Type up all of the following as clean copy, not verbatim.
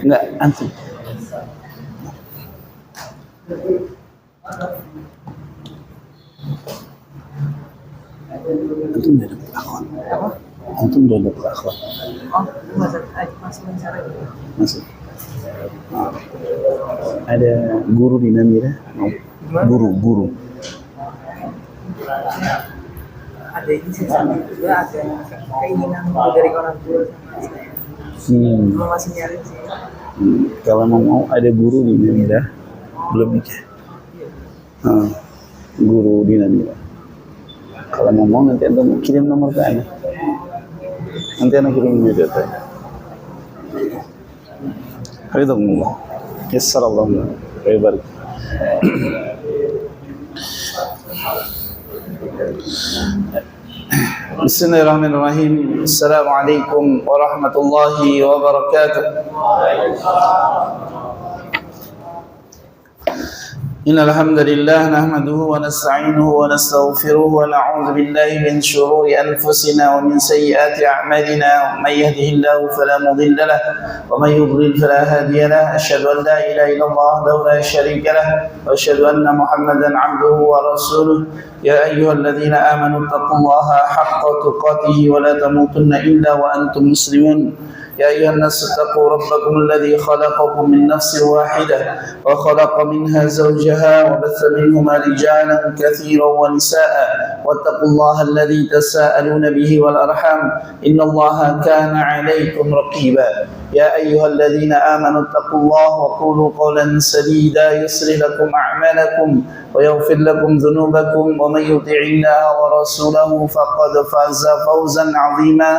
Enggak, antum. Antum udah dapat akhwat. Apa? Antum udah dapat akhwat. Oh, masih mencari. Masih. Ada guru di Namira? Guru. Ada ini sih juga ada keinginan dari orang tua sama masih nyari sih. Kalau mau ada guru di Namira belum nikah. Guru di Namira. Kalau mau nanti anda kirim nomor ke ana. Nanti ana kirim video tadi. Hafizakumullah. Yassarallahu wa barik. Bismillahirrahmanirrahim. Assalamualaikum warahmatullahi wabarakatuh. Innal hamdalillah nahmaduhu wa nasta'inuhu wa nastaghfiruhu wa na'udzu billahi min shururi anfusina wa min sayyiati a'malina. May yahdihillahu fala mudilla lahu wa may yudlil fala hadiya lahu. Asyhadu an la ilaha illallah wahdahu la syarika lahu wa asyhadu anna Muhammadan 'abduhu wa rasuluh. Ya ayyuhalladzina amanu taqullaha haqqa tuqatih wa la tamutunna illa wa antum muslimun. يا أيها الناس اتقوا ربكم الذي خلقكم من نفس واحدة وخلق منها زوجها وبث منهما رجالا كثيرا ونساء واتقوا الله الذي تساءلون به والأرحام إن الله كان عليكم رقيبا يا أيها الذين آمنوا اتقوا الله وقولوا قولا سديدا يصلح لكم أعمالكم ويغفر لكم ذنوبكم ومن يطع الله ورسوله فقد فاز فوزا عظيما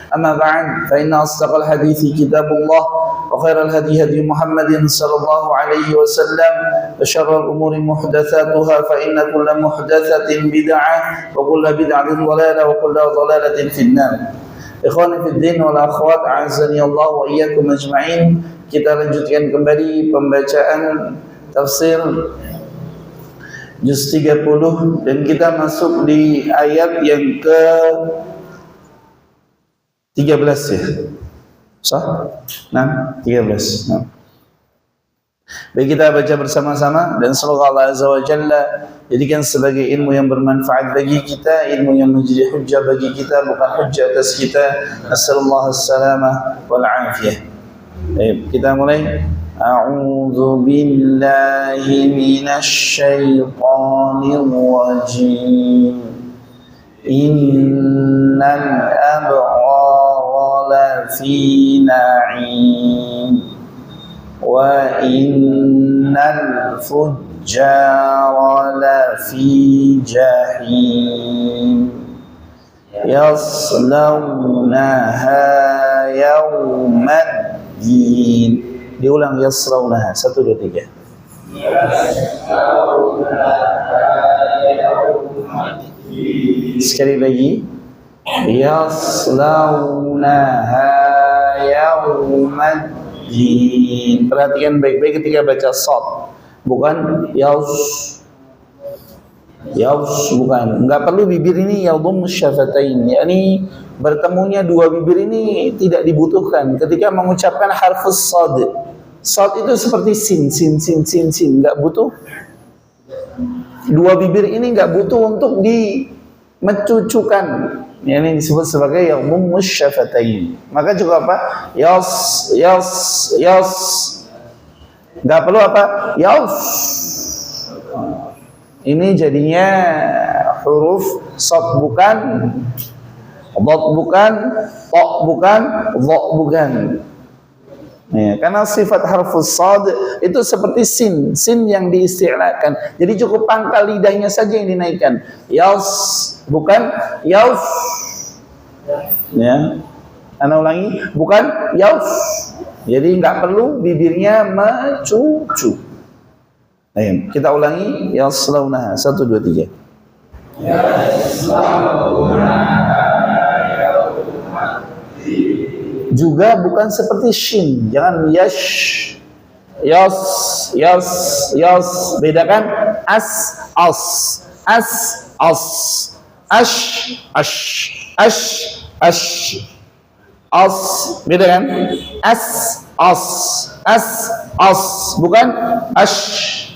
أما بعد فإن أصدق الحديث كتاب الله وخير الهدي هدي محمد صلى الله عليه وسلم وشر الأمور محدثاتها فإن كل محدثة بدعة وكل بدعة ضلالة وكل ضلالة في النار. Ikhwani fi din wal akhwat, a'azzani Allah wa iyyakum ajma'in. Kita lanjutkan kembali pembacaan tafsir juz 30 dan kita masuk di ayat yang ke 13 ya. Sah? Nah, 13. Nah. Baik, kita baca bersama-sama dan semoga Allah Azza wa Jalla jadikan sebagai ilmu yang bermanfaat bagi kita, ilmu yang menjadi hujjah bagi kita, bukan hujjah atas kita. Nasallallahu as-salamah wal afiyah. Baik, kita mulai. A'udzu billahi minasy syaithanir rajim. Innal abrara lafi na'im wa innal fujjara lafi jahim yaslawnaha yawmaddin. Diulang, yaslawnaha. 1, 2, 3. Sekali lagi, yaslawnaha yawmaddin. Perhatikan baik-baik ketika baca shad, bukan yaus, bukan. Enggak perlu bibir ini yadhum syafatain, yakni bertemunya dua bibir ini tidak dibutuhkan ketika mengucapkan harfus shad. Shad itu seperti sin, enggak butuh. Dua bibir ini enggak butuh untuk dimencucukan. Ini disebut sebagai yadhum syafatain. Maka juga apa? Yas. Enggak perlu apa? Yas. Ini jadinya huruf shad bukan, dhad bukan, ta bukan, dha bukan. Ya, karena sifat harfus shad itu seperti sin yang diisti'lakan. Jadi cukup pangkal lidahnya saja yang dinaikkan. Yas bukan yaus. Ya. Ana ulangi, bukan yaus. Jadi enggak perlu bibirnya mencucu. Ayo, kita ulangi. Yaslawnaha. 1, 2, 3. Juga bukan seperti shin. Jangan yash. Yas, yas, yas. Bedakan as, as, as, as, ash, ash, ash, ash, as. Bedakan as, as, as, as. Bukan ash.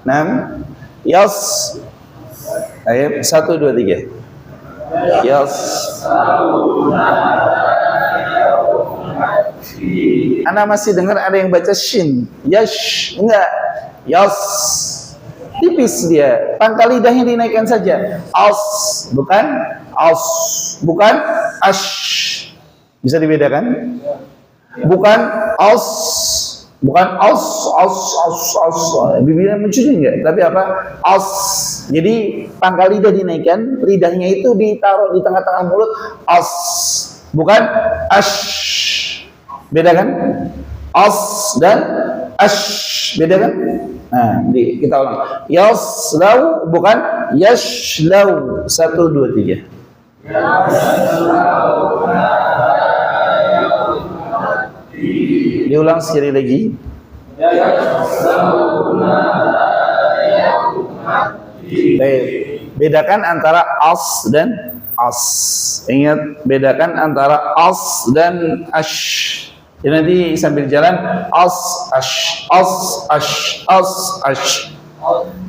Nah, yas. Ayo, 1, 2, 3. Yas. Anda masih dengar ada yang baca shin. Yash, enggak. Yas. Tipis dia. Pangkal lidahnya dinaikkan saja. As, bukan as, bukan ash. Bisa dibedakan? Bukan as, bukan as, as, as, as. Bibirnya mencuci enggak? Tapi apa? As. Jadi pangkal lidah dinaikkan, lidahnya itu ditaruh di tengah-tengah mulut. As, bukan ash. Beda kan? As dan ash. Beda kan? Nah, kita ulang. Yaslau bukan yashlau. 1, 2, 3. Diulang sekali lagi. Baik. Bedakan antara as dan as. Ingat, bedakan antara as dan ash. Jadi nanti sambil jalan as, ash, as, ash, as, ash.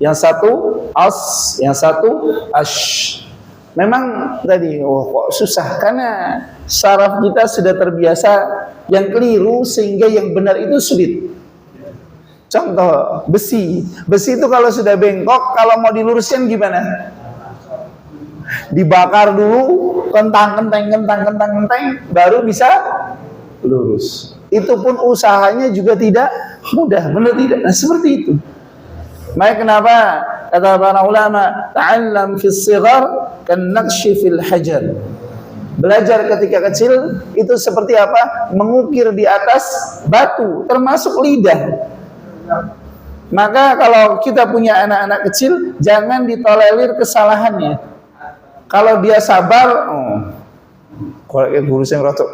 Yang satu as, yang satu ash. Memang tadi kok susah karena saraf kita sudah terbiasa yang keliru sehingga yang benar itu sulit. Contoh besi, besi itu kalau sudah bengkok, kalau mau diluruskan gimana? Dibakar dulu, kentang, baru bisa lurus. Itu pun usahanya juga tidak mudah, benar tidak? Nah, seperti itu. Makanya kenapa kata para ulama, ta'allam fis shighar kan naqshi fil hajar. Belajar ketika kecil itu seperti apa? Mengukir di atas batu, termasuk lidah. Maka kalau kita punya anak-anak kecil, jangan ditolerir kesalahannya. Kalau dia sabar, kalau guru yang rotok.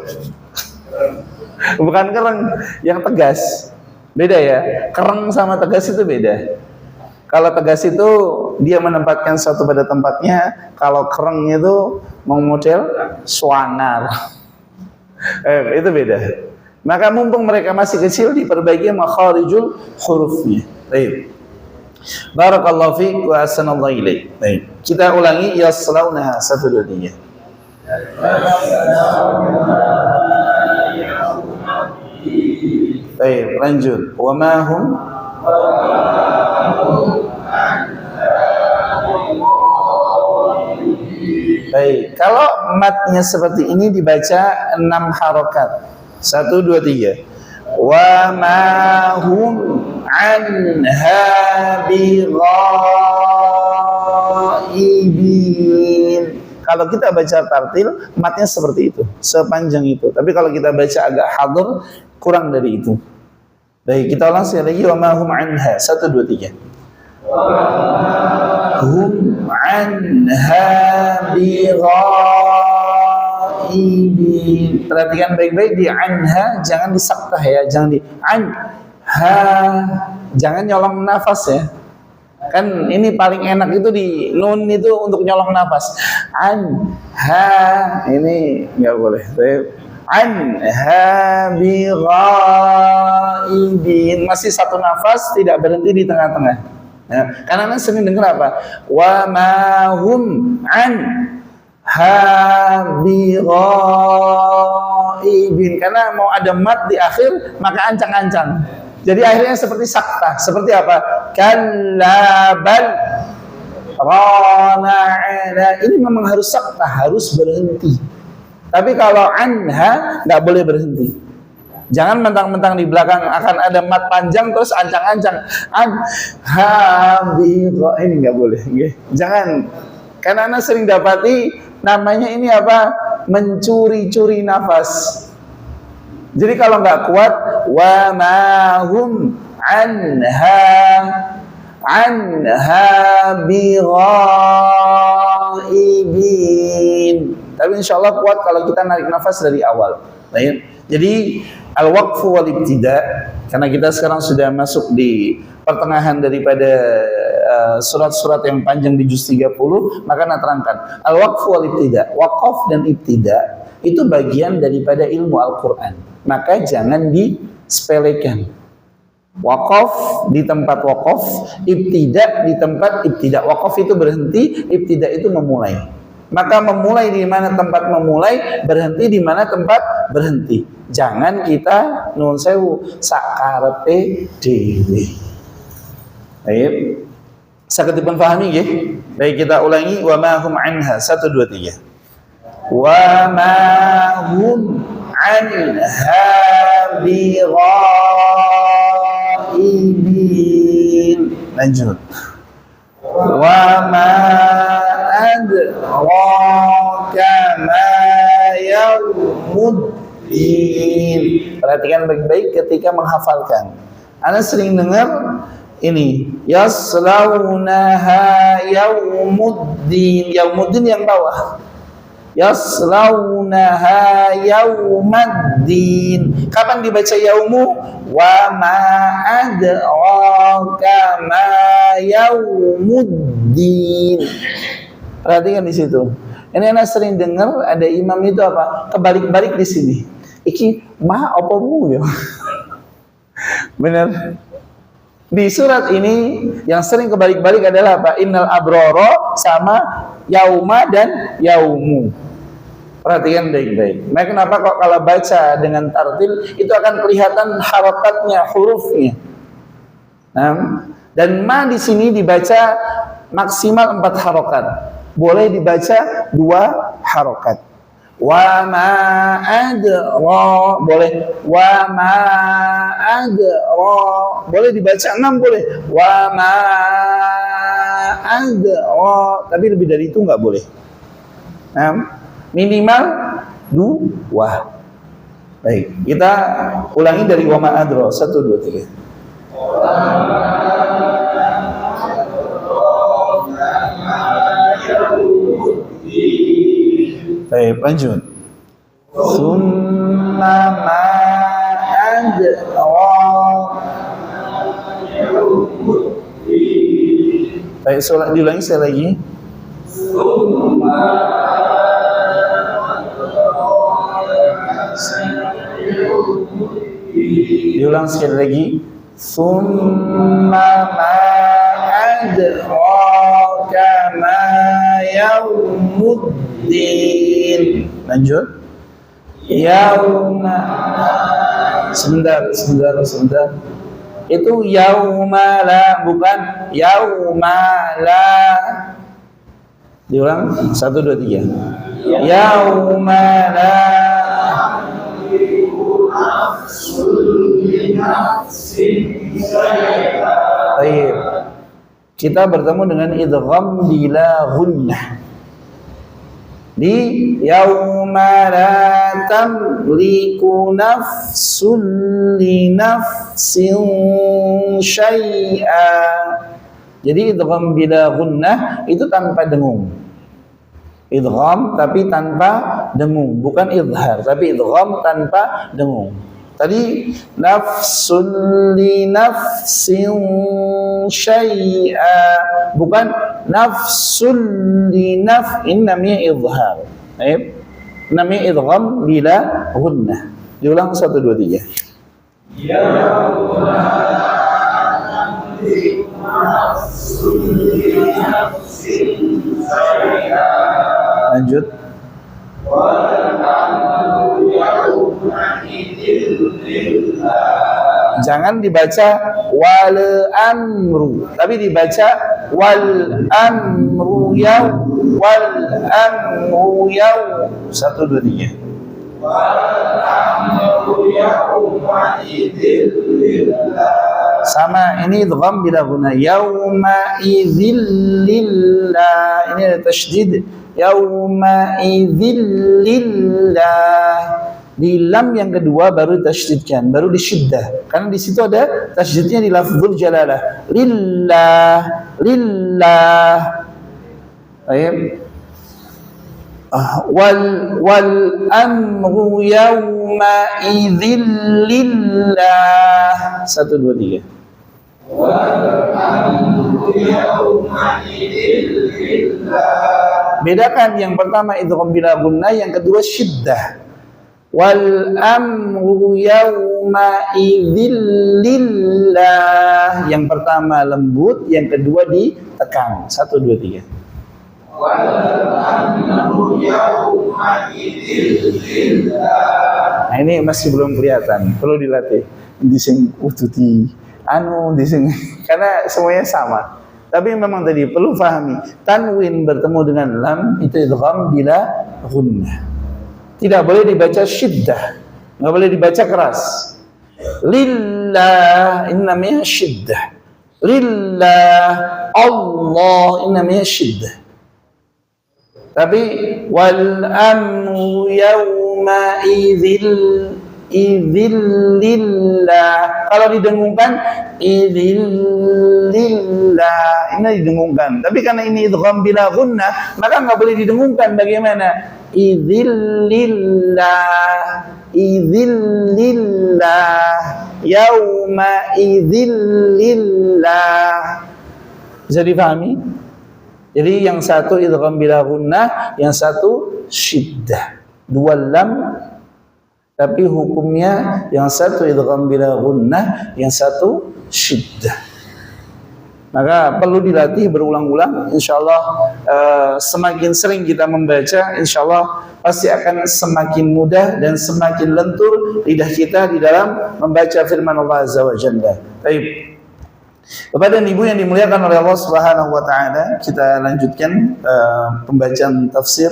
Bukan kereng, yang tegas. Beda ya, kereng sama tegas itu beda. Kalau tegas itu dia menempatkan sesuatu pada tempatnya, kalau kereng itu memodel swanger. Itu beda. Maka mumpung mereka masih kecil, diperbaiki makharijul hurufnya. Baik. Barakallahu fiik wa ahsanallahu ilaik. Baik. Kita ulangi yaslaunaha 1, 2, 3. Baik, lanjut. Wa ma hum Baik, kalau matnya seperti ini dibaca 6 harokat. 1, 2, 3. Wa ma hum anha bighaibin. Kalau kita baca tartil, matnya seperti itu, sepanjang itu. Tapi kalau kita baca agak hadir, kurang dari itu. Baik, kita ulang sekali lagi. Wa ma hum anha. 1, 2, 3. Hum anha bighaibin. Perhatikan baik-baik di anha, jangan disaktah ya, jangan di anha, jangan nyolong nafas ya. Kan ini paling enak itu di nun itu untuk nyolong nafas. Anha ini nggak boleh. Anha bighaibin, masih satu nafas, tidak berhenti di tengah-tengah. Ya, karena sering dengar apa? Wa ma hum anha bighaibin. Karena mau ada mat di akhir, maka ancang-ancang. Jadi akhirnya seperti sakta. Seperti apa? Kalla bal rana. Ini memang harus sakta, harus berhenti. Tapi kalau anha nggak boleh berhenti. Jangan mentang-mentang di belakang akan ada mat panjang terus ancang-ancang. Anha bighaibin, ini nggak boleh. Jangan. Karena Anda sering dapati namanya ini apa? Mencuri-curi nafas. Jadi kalau nggak kuat, wa ma hum anha bighaibin. Tapi insya Allah kuat kalau kita narik nafas dari awal. Baik. Jadi Al-waqfu wal ibtida, karena kita sekarang sudah masuk di pertengahan daripada surat-surat yang panjang di juz 30, maka nak terangkan al-waqfu wal ibtida. Waqaf dan ibtida itu bagian daripada ilmu Al-Qur'an. Maka jangan disepelekan. Waqaf di tempat waqaf, ibtida di tempat ibtida. Waqaf itu berhenti, ibtida itu memulai. Maka memulai di mana tempat memulai, berhenti di mana tempat berhenti. Jangan kita nuwun sewu sakarepe dhewe. Baik. Saged dipun pahami nggih? Baik, kita ulangi wa ma hum anha 1 2 3. Wa ma hum anha bighaibin. Lanjut. Wa ma adraka ma yaumuddin. Perhatikan baik-baik ketika menghafalkan. Anda sering dengar ini yaslaunaha yaumuddin. Yaumuddin yang bawah. Yaslaunaha yaumaddin. Kapan dibaca yaumu? Wa ma adraka ma yaumuddin. Perhatikan di situ. Ini anak sering dengar ada imam itu apa? Kebalik-balik di sini. Iki ma apa mu ya? Benar. Di surat ini yang sering kebalik-balik adalah apa? Innal abroro sama yauma dan yaumu. Perhatikan baik-baik. Nah, kenapa kok kalau baca dengan tartil itu akan kelihatan harokatnya, hurufnya. Nah, dan ma di sini dibaca maksimal 4 harokat. Boleh dibaca 2 harokat. Wa ma adra, boleh. Wa ma adra, boleh dibaca 6, boleh. Wa ma adra, tapi lebih dari itu nggak boleh. Nah, minimal 2. Baik, kita ulangi dari wa ma adra 1 2 3. Baik, lanjut. Summa ma adra. Baik, diulangi sekali lagi. Diulang sekali lagi. Summa ma adraka ma yaumuddin. Lanjut. Yauma. Sebentar. Itu yaumala, bukan yaumala. Diulang 1 2 3. Yaumala. Baik. Kita bertemu dengan idgham bila ghunnah. Di yauma la tamliku nafsun li nafsin syai'a. Jadi idgham bila ghunnah itu tanpa dengung. Idgham tapi tanpa dengung, bukan idhar, tapi idgham tanpa dengung. Tadi nafsun li nafsin syai'a, bukan nafsun li naf'in, namanya idhar. Baik. Namanya idgham bila ghunnah. Diulang 1 2 3. Ya lanjut. Jangan dibaca wal amru, tapi dibaca wal amru yaum, wal amru yaum. 1 2 3. Sama, ini idgham bila ghunnah. Yauma idzil lillah. Ini ada tasydid. Yauma idzil lillah. Di lam yang kedua baru tasydidkan, baru disyiddah. Karena di situ ada tasydidnya di lafzul jalalah. Lillah, lillah. Baik. wal amru yawma idzil lillah. 1 2 3. Wal amru yawma idzil lillah. Bedakan, yang pertama idgham bila gunnah, yang kedua syiddah. Wal amru yawma idzil lillah. Yang pertama lembut, yang kedua ditekan. 1 2 3. Nah, ini masih belum kelihatan, perlu dilatih. Dising ututi, dising, karena semuanya sama. Tapi memang tadi perlu pahami, tanwin bertemu dengan lam itu idgham bila gunnah. Tidak boleh dibaca syiddah, nggak boleh dibaca keras. Lillah, ini namanya syiddah. Lillah, Allah, ini namanya syiddah. Tapi wal amru yawma idzil lillah. Kalau didengungkan idzil lillah, ini didengungkan. Tapi karena ini idgham bila gunnah, maka enggak boleh didengungkan. Bagaimana? Idzil lillah, idzil lillah, yauma idzil lillah. Bisa dipahami? Jadi yang satu idgham bila gunnah, yang satu syiddah. Dua lam, tapi hukumnya yang satu idgham bila gunnah, yang satu syiddah. Maka perlu dilatih berulang-ulang. Insyaallah semakin sering kita membaca, insyaallah pasti akan semakin mudah dan semakin lentur lidah kita di dalam membaca firman Allah Azza wa Jalla. Baik. Bapak dan Ibu yang dimuliakan oleh Allah Subhanahu wa taala, kita lanjutkan pembacaan tafsir.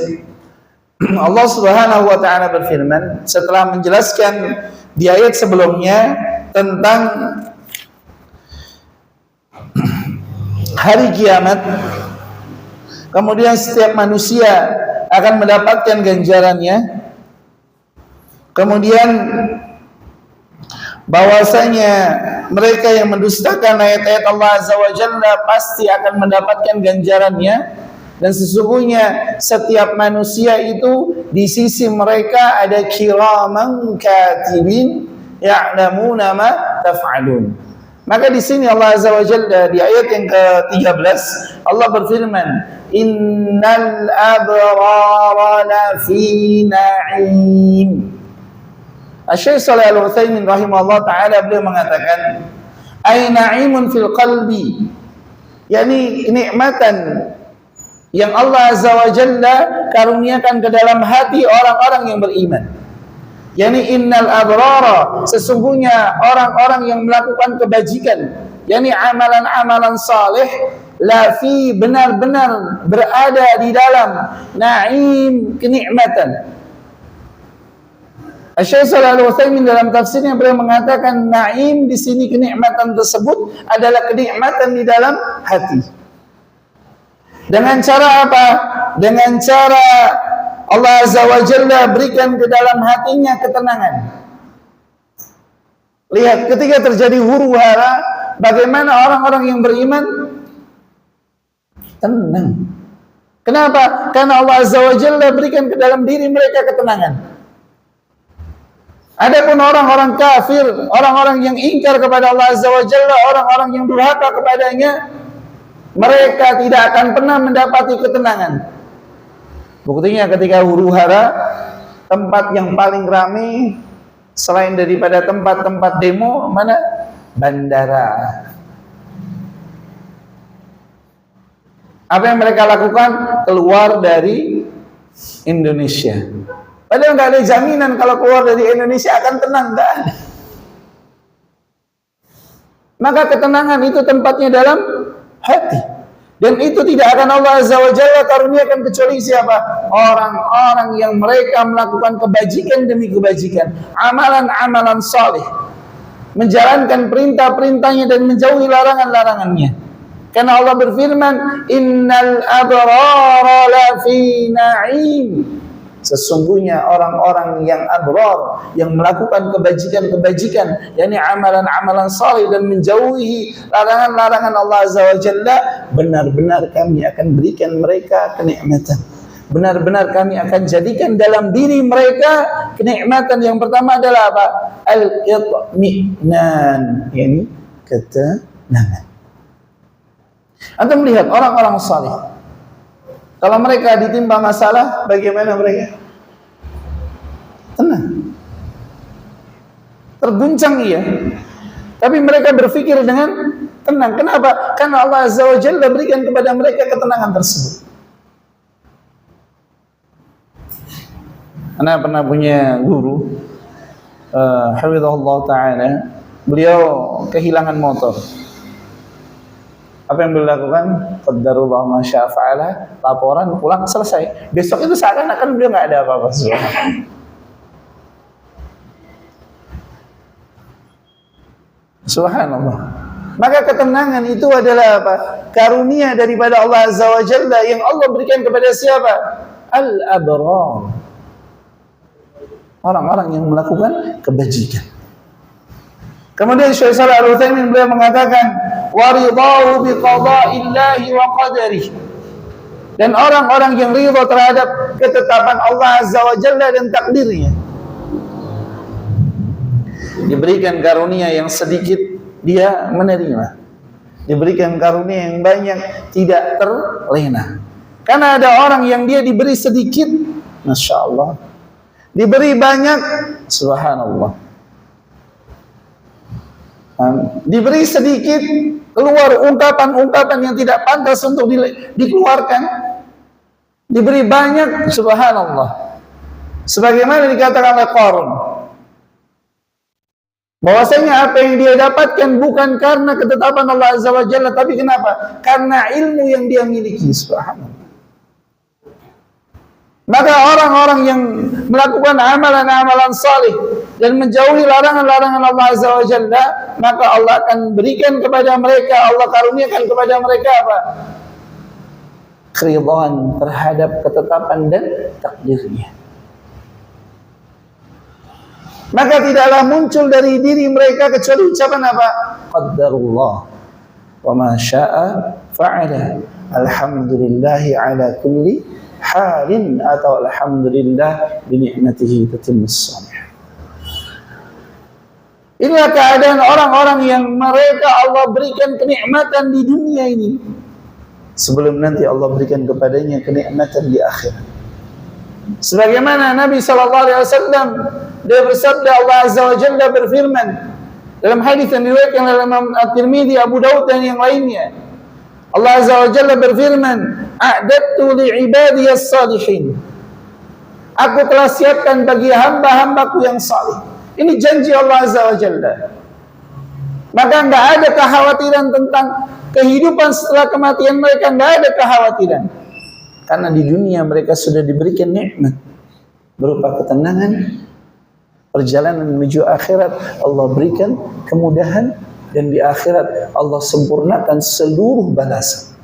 Allah Subhanahu wa taala berfirman setelah menjelaskan di ayat sebelumnya tentang hari kiamat, kemudian setiap manusia akan mendapatkan ganjarannya, kemudian bahwasanya mereka yang mendustakan ayat-ayat Allah Azza wa Jalla pasti akan mendapatkan ganjarannya, dan sesungguhnya setiap manusia itu di sisi mereka ada kiraman katibin ya'lamuna ma taf'alun. Maka di sini Allah Azza wa Jalla di ayat yang ke-13 Allah berfirman, innal abrara lafi na'im. Syekh Shalih Al-Utsaimin rahimahullah taala beliau mengatakan ay na'imun fil qalbi, yakni kenikmatan yang Allah Azza wa Jalla karuniakan ke dalam hati orang-orang yang beriman. yakni innal abrara, sesungguhnya orang-orang yang melakukan kebajikan, yakni amalan-amalan saleh, lafi, benar-benar berada di dalam na'im, kenikmatan. Syekh Shalih Al-Utsaimin dalam tafsirnya beliau mengatakan na'im di sini kenikmatan tersebut adalah kenikmatan di dalam hati. Dengan cara apa? Dengan cara Allah Azza wa Jalla berikan ke dalam hatinya ketenangan. Lihat ketika terjadi huru-hara, bagaimana orang-orang yang beriman tenang. Kenapa? Karena Allah Azza wa Jalla berikan ke dalam diri mereka ketenangan. Adapun orang-orang kafir, orang-orang yang ingkar kepada Allah Azza wa Jalla, orang-orang yang durhaka kepadanya, mereka tidak akan pernah mendapati ketenangan. Buktinya ketika huru-hara, tempat yang paling ramai selain daripada tempat-tempat demo, mana? Bandara. Apa yang mereka lakukan? Keluar dari Indonesia. Padahal nggak ada jaminan kalau keluar dari Indonesia akan tenang, nggak ada. Maka ketenangan itu tempatnya dalam hati. Dan itu tidak akan Allah Azza wa Jalla karuniakan kecuali siapa? Orang-orang yang mereka melakukan kebajikan demi kebajikan, amalan-amalan saleh, menjalankan perintah-perintahnya dan menjauhi larangan-larangannya. Karena Allah berfirman, innal abrara lafi na'im. Sesungguhnya orang-orang yang abrar, yang melakukan kebajikan-kebajikan, yakni amalan-amalan saleh dan menjauhi larangan-larangan Allah Azza wa Jalla, benar-benar kami akan berikan mereka kenikmatan. benar-benar kami akan jadikan dalam diri mereka kenikmatan. Yang pertama adalah apa? Al-itminan, yakni ketenangan. Anda melihat orang-orang saleh, kalau mereka ditimpa masalah, bagaimana mereka? Tenang. Terguncang iya, tapi mereka berpikir dengan tenang. Kenapa? Karena Allah Azza wa Jalla berikan kepada mereka ketenangan tersebut. Ana pernah punya guru, hafizahullah ta'ala, beliau kehilangan motor. Apa yang beliau lakukan? Qaddarullah ma syaa fa'ala, laporan, pulang, selesai. Besok itu seakan-akan beliau nggak ada apa-apa. Subhanallah. Maka ketenangan itu adalah apa? Karunia daripada Allah Azza wa Jalla yang Allah berikan kepada siapa? Al-abrar. Orang-orang yang melakukan kebajikan. Kemudian Syekh Shalih Al-Utsaimin beliau mengatakan, wa ridahu bi qada'illahi wa qadarihi. Dan orang-orang yang ridha terhadap ketetapan Allah Azza wa Jalla dan takdirnya. Diberikan karunia yang sedikit, dia menerima. Diberikan karunia yang banyak, tidak terlena. Karena ada orang yang dia diberi sedikit, Masya Allah, diberi banyak, subhanallah. Diberi sedikit, keluar ungkapan-ungkapan yang tidak pantas untuk dikeluarkan. Diberi banyak, subhanallah. Sebagaimana dikatakan oleh Qarun, bahwasanya apa yang dia dapatkan bukan karena ketetapan Allah Azza wa Jalla, tapi kenapa? Karena ilmu yang dia miliki, subhanallah. Maka orang-orang yang melakukan amalan-amalan salih dan menjauhi larangan-larangan Allah Azza wa Jalla, maka Allah akan berikan kepada mereka, Allah karuniakan kepada mereka apa? Keridhaan terhadap ketetapan dan takdirnya. Maka tidaklah muncul dari diri mereka kecuali ucapan apa? Qaddarullah wa ma syaa fa'ala. Alhamdulillahi ala kulli halin, atau alhamdulillah bi ni'matihi tatimmus shalihat. Inilah keadaan orang-orang yang mereka Allah berikan kenikmatan di dunia ini, sebelum nanti Allah berikan kepadanya kenikmatan di akhirat. Sebagaimana Nabi SAW, dia bersabda, Allah Azza wa Jalla berfirman dalam hadis yang diriwayatkan oleh Imam At-Tirmidzi, Abu Daud dan yang lainnya. Allah Azza wa Jalla berfirman, "A'dadtu li'ibadiyas salihin." Aku telah siapkan bagi hamba-hambaku yang salih. Ini janji Allah Azza wa Jalla. Maka enggak ada kekhawatiran tentang kehidupan setelah kematian mereka, enggak ada kekhawatiran. Karena di dunia mereka sudah diberikan nikmat berupa ketenangan. Perjalanan menuju akhirat Allah berikan kemudahan, dan di akhirat Allah sempurnakan seluruh balasan.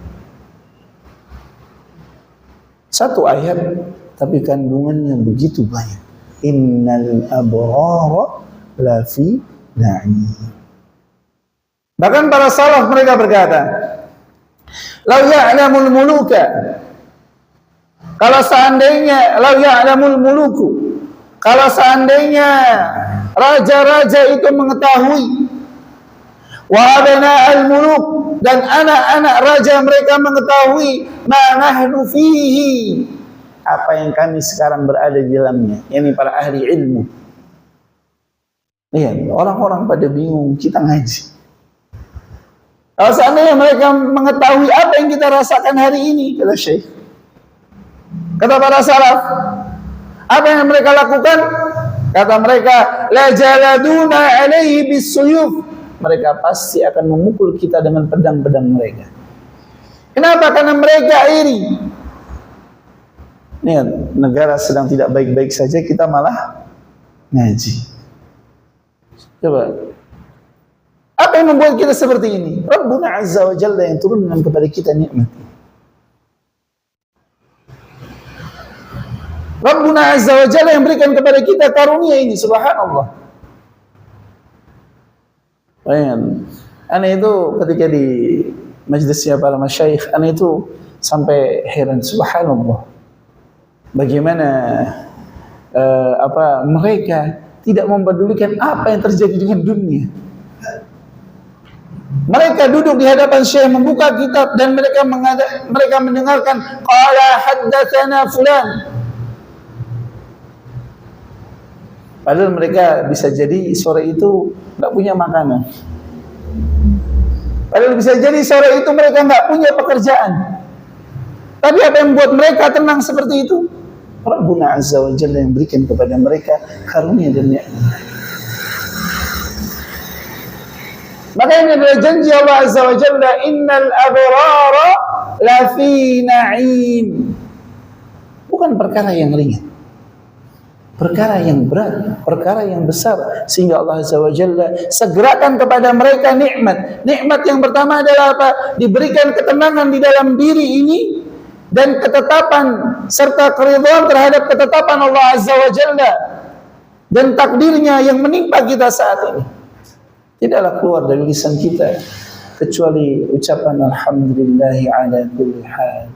Satu ayat tapi kandungannya begitu banyak. Innal abrara lafi na'im. Bahkan para salaf mereka berkata, "Lau ya'lamul muluka." Kalau seandainya lau ya'lamul muluku, kalau seandainya raja-raja itu mengetahui, wa abna al-muluk, dan anak-anak raja mereka mengetahui, ma nahnu fihi, apa yang kami sekarang berada di dalamnya, yakni para ahli ilmu. Lihat, orang-orang pada bingung, kita ngaji. Kalau seandainya mereka mengetahui apa yang kita rasakan hari ini, kata Syekh, kata para salaf, apa yang mereka lakukan? Kata mereka, la jaladuna alaihi bisuyuf. Mereka pasti akan memukul kita dengan pedang-pedang mereka. Kenapa? Karena mereka iri. Nih, negara sedang tidak baik-baik saja, kita malah ngaji. Coba, apa yang membuat kita seperti ini? Rabbuna Azza wa Jalla yang turunkan kepada kita nikmat. Rabbuna Azza wa Jalla yang berikan kepada kita karunia ini, subhanallah. Aneh itu ketika di majlisnya para masyayikh, aneh itu sampai heran, subhanallah. bagaimana mereka tidak mempedulikan apa yang terjadi dengan dunia. Mereka duduk di hadapan Syekh membuka kitab dan mereka mendengarkan qala haddatsana fulan. Padahal mereka bisa jadi sore itu enggak punya makanan. Padahal bisa jadi sore itu mereka enggak punya pekerjaan. Tapi apa yang membuat mereka tenang seperti itu? Rabbuna Azza wa Jalla yang berikan kepada mereka karunia dan nikmat. Maka ini adalah janji Allah Azza wa Jalla, innal abrara lafi na'im. Bukan perkara yang ringan, perkara yang berat, perkara yang besar, sehingga Allah Azza wa Jalla segerakan kepada mereka nikmat. Nikmat yang pertama adalah apa? Diberikan ketenangan di dalam diri ini dan ketetapan serta keridhaan terhadap ketetapan Allah Azza wa Jalla dan takdirnya yang menimpa kita saat ini. Tidaklah keluar dari lisan kita kecuali ucapan alhamdulillahi ala kulli hal.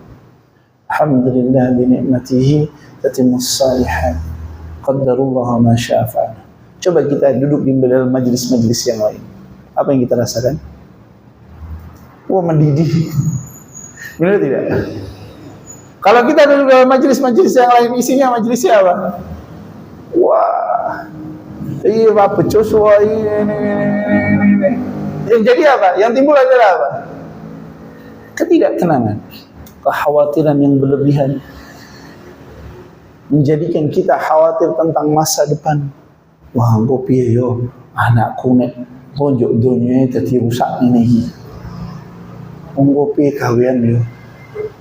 Alhamdulillah bi ni'matihi tatimmus shalihat. Qaddarullah ma syaa fa'al. Coba kita duduk di dalam majelis-majelis yang lain. Apa yang kita rasakan? Wah, mendidih. Benar tidak? Kalau kita duduk dalam majelis-majelis yang lain, isinya majelisnya apa? Wah, iya apa cuswa ini. Yang jadi apa? Yang timbul adalah apa? Ketidaktenangan, kekhawatiran yang berlebihan, menjadikan kita khawatir tentang masa depan. Wah, engko piye yo anakku nek konjuk dunia dadi rusak ini. Engko piye gawean yo?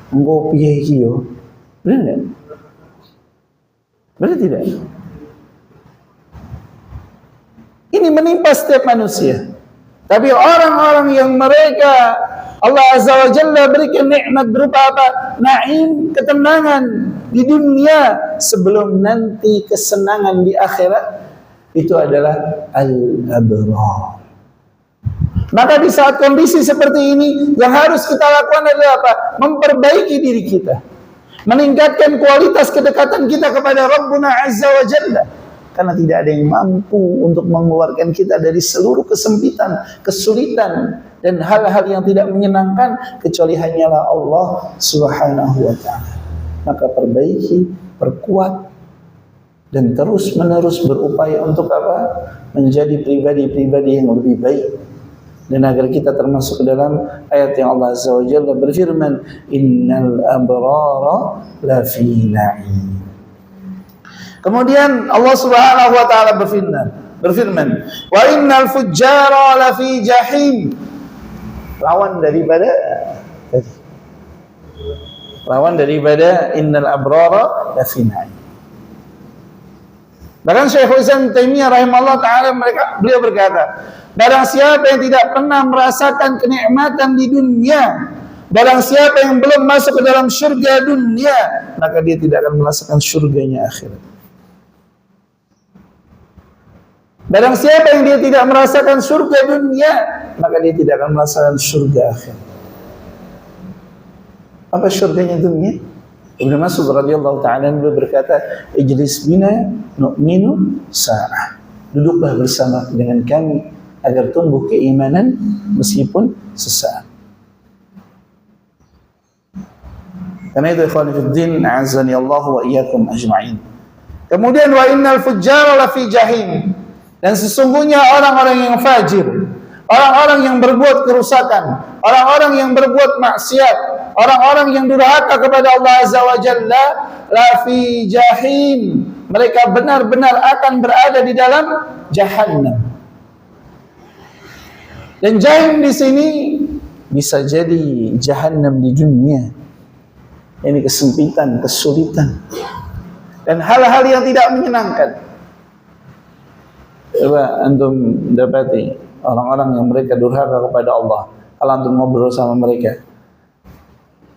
Engko piye iki yo? Benar enggak? Benar tidak? Ini menimpa setiap manusia. Tapi orang-orang yang mereka Allah Azza wa Jalla berikan nikmat berupa apa? Naim, ketenangan di dunia sebelum nanti kesenangan di akhirat, itu adalah al-abrar. Maka di saat kondisi seperti ini, yang harus kita lakukan adalah apa? Memperbaiki diri kita, meningkatkan kualitas kedekatan kita kepada Rabbuna Azza wa Jalla. Karena tidak ada yang mampu untuk mengeluarkan kita dari seluruh kesempitan, kesulitan, dan hal-hal yang tidak menyenangkan kecuali hanyalah Allah Subhanahu wa ta'ala. Maka perbaiki, perkuat, dan terus-menerus berupaya untuk apa? Menjadi pribadi-pribadi yang lebih baik. Dan agar kita termasuk ke dalam ayat yang Allah Azza wa Jalla berfirman, innal abrara lafi na'im. Kemudian Allah Subhanahu wa taala berfirman, wa innal fujjara lafi jahim. Lawan daripada innal abrara lafi na'im. Bahkan Syekhul Islam Taimiyah rahimahullah taala beliau berkata, barang siapa yang tidak pernah merasakan kenikmatan di dunia, barang siapa yang belum masuk ke dalam syurga dunia, maka dia tidak akan merasakan syurganya akhirat. Barang siapa yang dia tidak merasakan surga dunia, maka dia tidak akan merasakan surga akhirat. Apa surganya dunia? Ibnu Mas'ud radhiyallahu ta'ala beliau berkata, ijlis bina nu'minu sa'ah. Duduklah bersama dengan kami agar tumbuh keimanan meskipun sesaat. Karena itu ikhwan fillah, a'azzani Allah wa iyyakum ajma'in. Kemudian wa innal fujjara lafi jahim. Dan sesungguhnya orang-orang yang fajir, orang-orang yang berbuat kerusakan, orang-orang yang berbuat maksiat, orang-orang yang durhaka kepada Allah Azza wa Jalla, lafi jahim. Mereka benar-benar akan berada di dalam jahannam. Dan jahim di sini bisa jadi jahannam di dunia. Ini kesempitan, kesulitan, dan hal-hal yang tidak menyenangkan. Coba antum dapati orang-orang yang mereka durhaka kepada Allah. Kalau antum ngobrol sama mereka,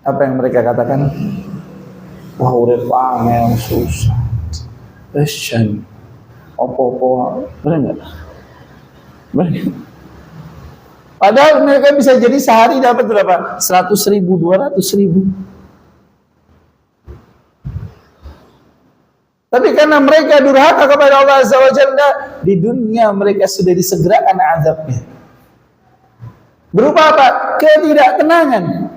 apa yang mereka katakan? Wah, urip angel susah. Escan. Apa-apa. Benar enggak? Benar. Padahal mereka bisa jadi sehari dapat berapa? 100.000, 200.000. Tapi karena mereka durhaka kepada Allah Azza wa Jalla, di dunia mereka sudah disegerakan azabnya. Berupa apa? Ketidaktenangan.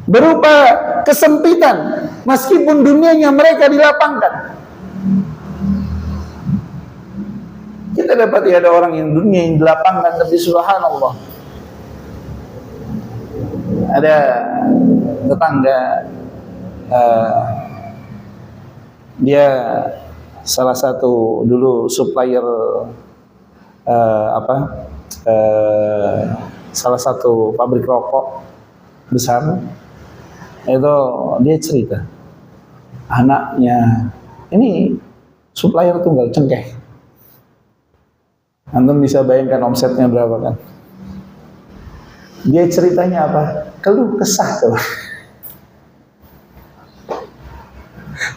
Berupa kesempitan. Meskipun dunianya mereka dilapangkan. Kita dapati ada orang yang dunia yang dilapangkan, tapi subhanallah, ada tetangga, dia salah satu dulu supplier salah satu pabrik rokok besar. Itu dia cerita, anaknya ini supplier tunggal cengkeh. Antum bisa bayangkan omsetnya berapa kan? Dia ceritanya apa? Keluh kesah tuh.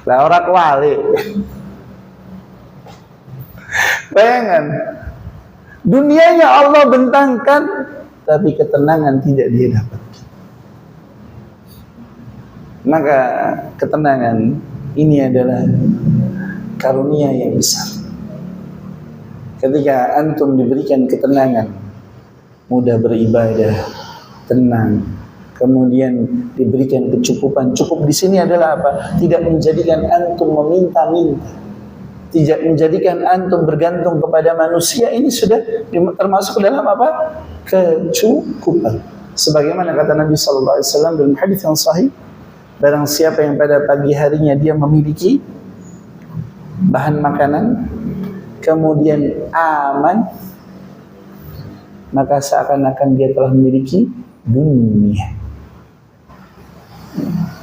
Lah orang kuali. Bayangan, dunianya Allah bentangkan, tapi ketenangan tidak dia dapat. Maka ketenangan ini adalah karunia yang besar. Ketika antum diberikan ketenangan, mudah beribadah, tenang, kemudian diberikan kecukupan. Cukup di sini adalah apa? Tidak menjadikan antum meminta-minta, tidak menjadikan antum bergantung kepada manusia. Ini sudah termasuk dalam apa? Kecukupan. Sebagaimana kata Nabi sallallahu alaihi wasallam dalam hadis yang sahih, barang siapa yang pada pagi harinya dia memiliki bahan makanan, kemudian aman, maka seakan-akan dia telah memiliki dunia.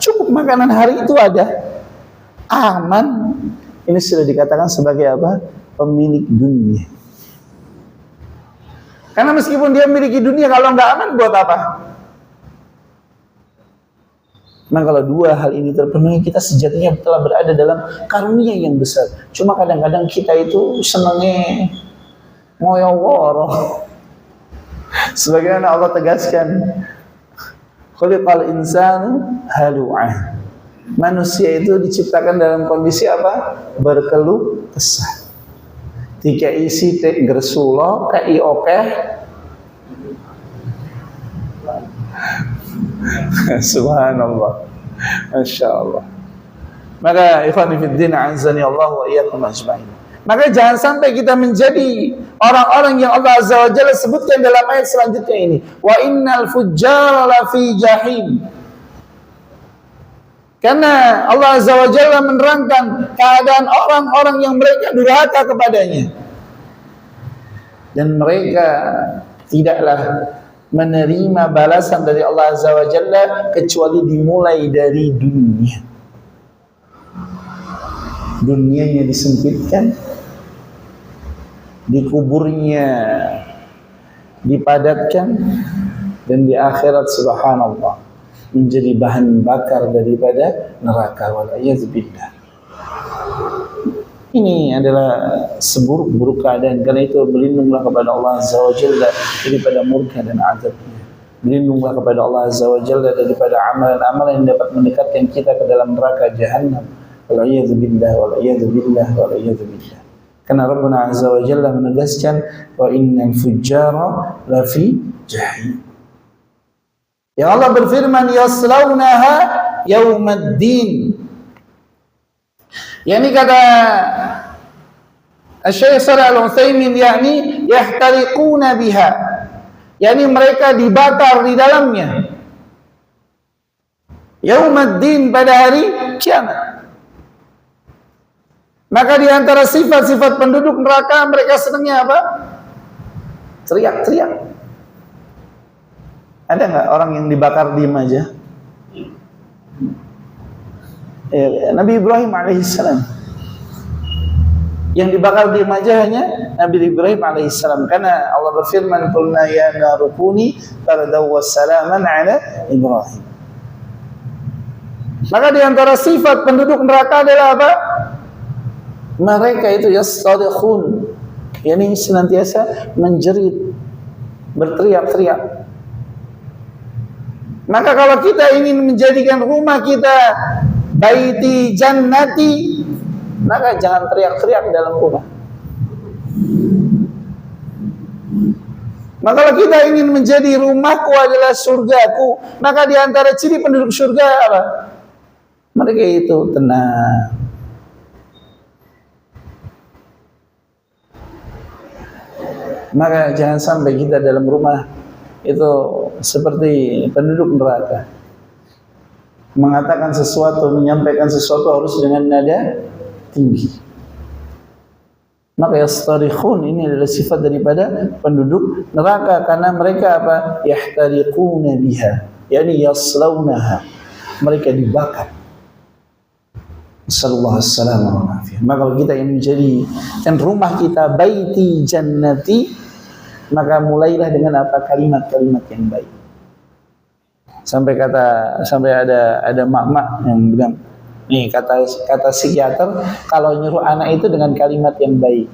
Cukup makanan hari itu ada, aman, ini sudah dikatakan sebagai apa? Pemilik dunia. Karena meskipun dia memiliki dunia, kalau nggak aman buat apa? Nah, kalau dua hal ini terpenuhi, kita sejatinya telah berada dalam karunia yang besar. Cuma kadang-kadang kita itu senangnya ngoyo-woro. Sebagaimana Allah tegaskan, khuliqal insanu halu'ah. Manusia itu diciptakan dalam kondisi apa? Berkeluh kesah. Tika isi tek gersulo, kai okeh. Subhanallah, Masya Allah. Maka ikhwan fillah, azani Allah wa iyyakum ajma'in. Maka jangan sampai kita menjadi orang-orang yang Allah Azza wa Jalla sebutkan dalam ayat selanjutnya ini, wa innal fujjara lafi jahim. Karena Allah Azza wa Jalla menerangkan keadaan orang-orang yang mereka durhaka kepadanya, dan mereka tidaklah menerima balasan dari Allah Azza wa Jalla kecuali dimulai dari dunia. Dunianya disempitkan, dikuburnya dipadatkan, dan di akhirat subhanallah menjadi bahan bakar daripada neraka. Wal'iyadzubillah. Ini adalah seburuk-buruk keadaan. Karena itu berlindunglah kepada Allah Azza wa Jalla daripada murka dan azabnya. Berlindunglah kepada Allah Azza wa Jalla daripada amalan-amalan yang dapat mendekatkan kita ke dalam neraka Jahannam. Wal'iyadzubillah, wal'iyadzubillah, wal'iyadzubillah. Karena Rabbuna Azza wa Jalla menegaskan, wa innal fujjara lafi jahim. Ya Allah berfirman, yaslaunaha yaumaddin. Yani kata Syekh Shalih Al-Utsaimin, yakni yahtariquna biha, yakni mereka dibakar di dalamnya. Yaumaddin, pada hari kiamat. Maka di antara sifat-sifat penduduk neraka, mereka senangnya apa? Teriak-teriak. Ada nggak orang yang dibakar diem aja? Nabi Ibrahim alaihissalam yang dibakar diem aja hanya Nabi Ibrahim alaihissalam. Karena Allah berfirman, qulna ya naru kuni bardan wa salaman ala Ibrahim. Maka di antara sifat penduduk neraka adalah apa? Mereka itu yastarikhun, yakni senantiasa menjerit, berteriak-teriak. Maka kalau kita ingin menjadikan rumah kita baiti jannati, maka jangan teriak-teriak dalam rumah. Maka kalau kita ingin menjadi rumahku adalah surgaku, maka di antara ciri penduduk surga apa? Mereka itu tenang. Maka jangan sampai kita dalam rumah itu seperti penduduk neraka. Mengatakan sesuatu, menyampaikan sesuatu harus dengan nada tinggi. Maka yastarikhun ini adalah sifat daripada penduduk neraka, karena mereka apa? Yahtariquna biha, yani yaslaunaha, mereka dibakar. Sallallahu alaihi wasallam. Maka kalau kita ingin menjadi dan rumah kita baiti jannati, maka mulailah dengan apa? Kalimat-kalimat yang baik. Sampai ada mak-mak yang bilang, nih kata psikiater, kalau nyuruh anak itu dengan kalimat yang baik.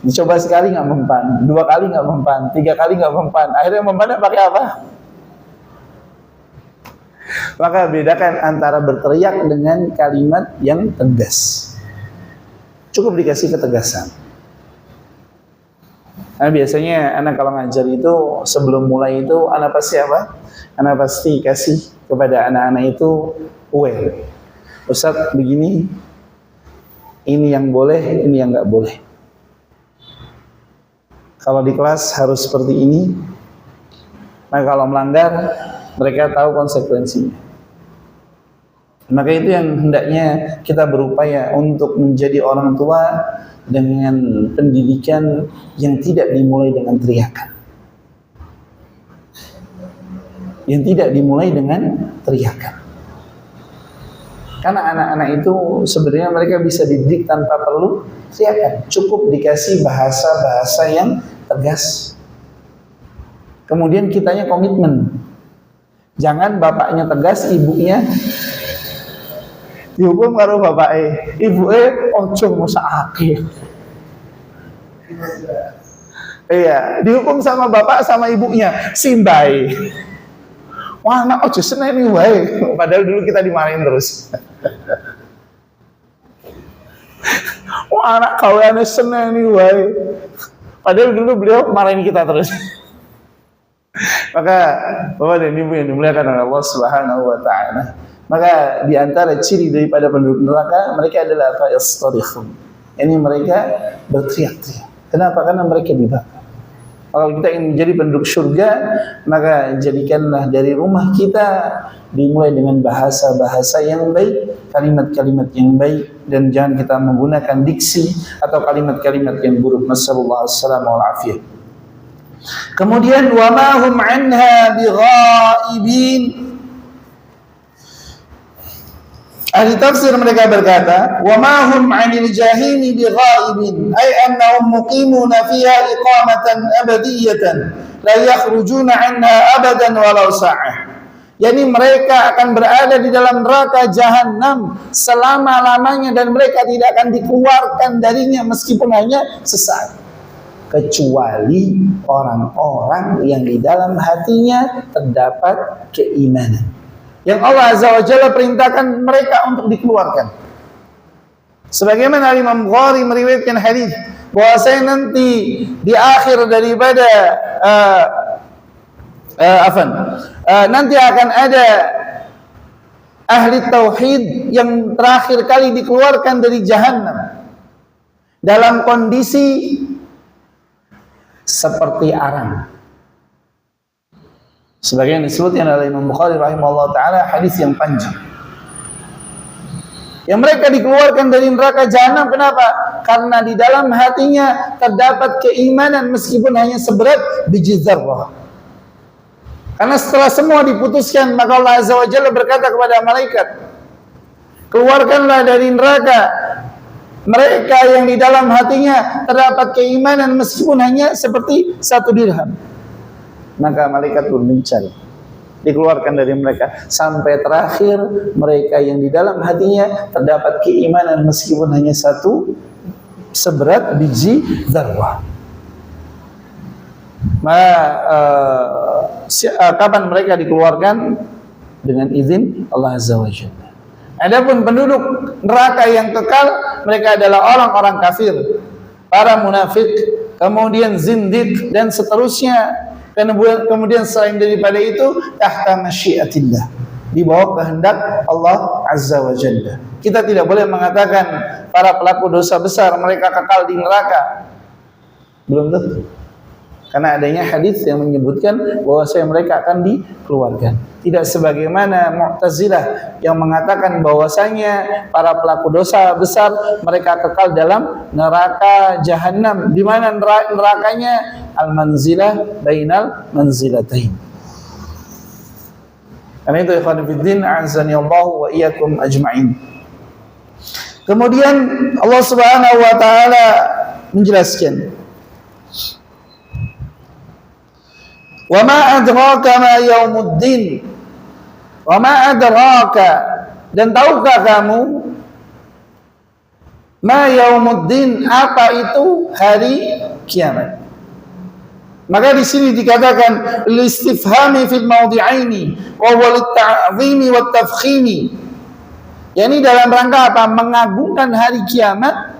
Dicoba sekali nggak mempan, 2 kali nggak mempan, 3 kali nggak mempan, akhirnya mempannya pakai apa? Maka bedakan antara berteriak dengan kalimat yang tegas. Cukup dikasih ketegasan. Nah, biasanya anak kalau ngajar itu sebelum mulai itu anak pasti apa? Anak pasti kasih kepada anak-anak itu kue. Ustaz begini, ini yang boleh, ini yang nggak boleh. Kalau di kelas harus seperti ini. Nah, kalau melanggar, mereka tahu konsekuensinya. Maka itu yang hendaknya kita berupaya untuk menjadi orang tua dengan pendidikan yang tidak dimulai dengan teriakan. Yang tidak dimulai dengan teriakan. Karena anak-anak itu sebenarnya mereka bisa dididik tanpa perlu teriakan. Cukup dikasih bahasa-bahasa yang tegas. Kemudian kitanya komitmen. Jangan bapaknya tegas, ibunya dihukum karo bapake, ibuke ojo ngusahake. Iya, dihukum sama bapak sama ibunya, simbai. Wah, anak ojo seneni wae. Padahal dulu kita dimarahin terus. Wah, anak kaweane seneni wae. Padahal dulu beliau marahin kita terus. Maka Bapak dan Ibu yang dimuliakan oleh Allah Subhanahu wa taala, maka di antara ciri daripada penduduk neraka, mereka adalah apa? Yastarikhun. Ini mereka berteriak-teriak. Kenapa? Karena mereka dibakar. Kalau kita ingin menjadi penduduk surga, maka jadikanlah dari rumah kita dimulai dengan bahasa-bahasa yang baik, kalimat-kalimat yang baik, dan jangan kita menggunakan diksi atau kalimat-kalimat yang buruk. Nasallallahu alaihi wasallam wal afiyah. Kemudian wa ma hum anha bighaibin. Ahli tafsir mereka berkata, wa ma hum 'anil jahimi bighaibin, ay annahum muqimuna fiha iqamatan abadiyatan la yakhrujuna 'anha abadan walau sa'ah. Yani mereka akan berada di dalam neraka jahanam selama-lamanya dan mereka tidak akan dikeluarkan darinya meskipun hanya sesaat. Kecuali orang-orang yang di dalam hatinya terdapat keimanan, yang Allah Azza wa Jalla perintahkan mereka untuk dikeluarkan. Sebagaimana Imam Bukhari meriwayatkan hadis bahwasanya nanti di akhir daripada nanti akan ada ahli tauhid yang terakhir kali dikeluarkan dari jahannam dalam kondisi seperti arang. Sebagaimana disebutkan oleh Imam Bukhari rahimahullah ta'ala, hadis yang panjang. Yang mereka dikeluarkan dari neraka jahanam, kenapa? Karena di dalam hatinya terdapat keimanan meskipun hanya seberat biji zarrah. Karena setelah semua diputuskan, maka Allah Azza wa Jalla berkata kepada malaikat, keluarkanlah dari neraka mereka yang di dalam hatinya terdapat keimanan meskipun hanya seperti 1 dirham. Maka malaikat pun mencari, dikeluarkan dari mereka sampai terakhir mereka yang di dalam hatinya terdapat keimanan meskipun hanya 1 seberat biji zarrah. Kapan mereka dikeluarkan? dengan izin Allah Azza wa Jalla. Adapun penduduk neraka yang kekal, mereka adalah orang-orang kafir, para munafik, kemudian zindiq dan seterusnya. Kemudian selain daripada itu, tahta masyiatillah, di bawah kehendak Allah Azza wa Jalla. Kita tidak boleh mengatakan para pelaku dosa besar mereka kekal di neraka. Belum tentu. Karena adanya hadis yang menyebutkan bahwasanya mereka akan dikeluarkan. Tidak sebagaimana Mu'tazilah yang mengatakan bahwasanya para pelaku dosa besar mereka kekal dalam neraka Jahannam. Di mana nerakanya? Al-manzilah bainal manzilatain. Karena itu ikhwan fillah, a'azzani Allah wa iyyakum ajma'in. Kemudian Allah Subhanahu wa taala menjelaskan, wa ma adraka ma yaumuddin, wa ma adraka, dan tahukah kamu ma yaumuddin, apa itu hari kiamat. Maka di sini dikatakan listifhami fil mawdi'aini wa wal ta'zimi wat tafkhimi. Yani dalam rangka apa? Mengagungkan hari kiamat.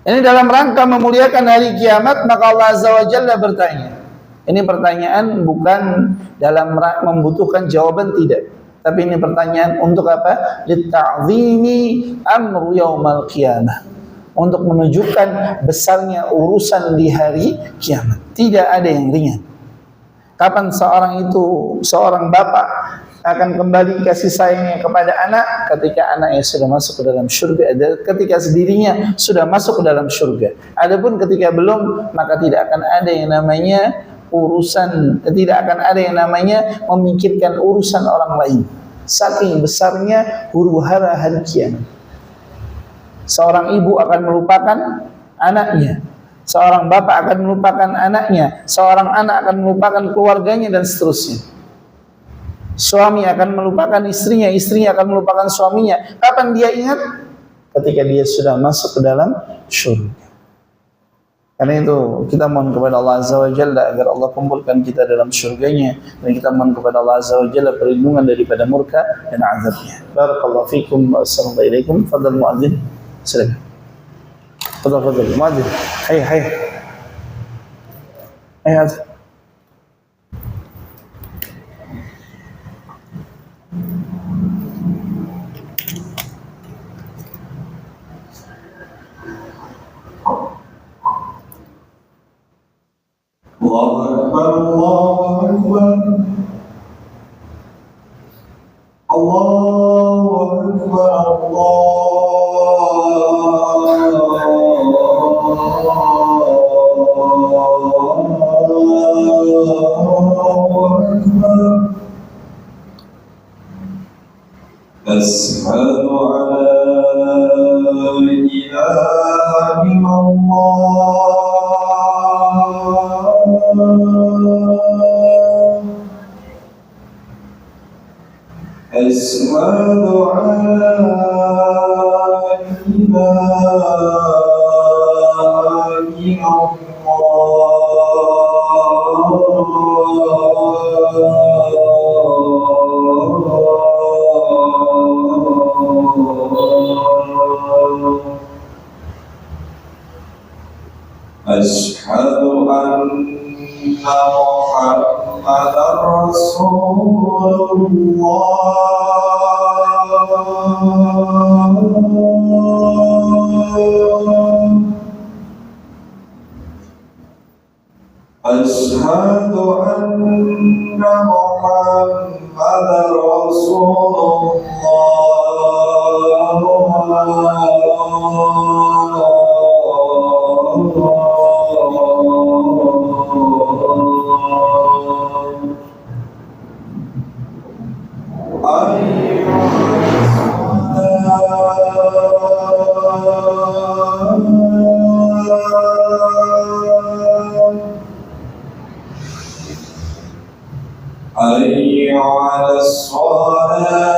Ini dalam rangka memuliakan hari kiamat, maka Allah Azza wa Jalla bertanya. Ini pertanyaan bukan dalam membutuhkan jawaban, tidak. Tapi ini pertanyaan untuk apa? Litta'zimi amru yaumal qiyamah. Untuk menunjukkan besarnya urusan di hari kiamat. Tidak ada yang ringan. Kapan seorang bapak akan kembali kasih sayangnya kepada anak? Ketika anaknya sudah masuk ke dalam surga, ketika dirinya sudah masuk ke dalam surga. Adapun ketika belum, maka tidak akan ada yang namanya tidak akan ada yang namanya memikirkan urusan orang lain. Saking besarnya huru-hara hari kiamat. Seorang ibu akan melupakan anaknya, seorang bapak akan melupakan anaknya, seorang anak akan melupakan keluarganya, dan seterusnya. Suami akan melupakan istrinya, istrinya akan melupakan suaminya. Kapan dia ingat? Ketika dia sudah masuk ke dalam surga. Karena itu kita mohon kepada Allah Azza wa Jalla agar Allah kumpulkan kita dalam surganya, dan kita mohon kepada Allah Azza wa Jalla perlindungan daripada murka dan azabnya. Barakallahu fikum wa assalamualaikum. Fadhal muadzin. Silakan. Fadhal muadzin. Hai. Azan. Allahu Akbar, Allahu Akbar, Allahu Akbar, Ashhadu an la ilaha illallah. Ashhadu an la ilaha illallah. Ashhadu anna Muhammadar Rasulullah. Ashhadu anna Muhammadar Hayya 'alas shalah.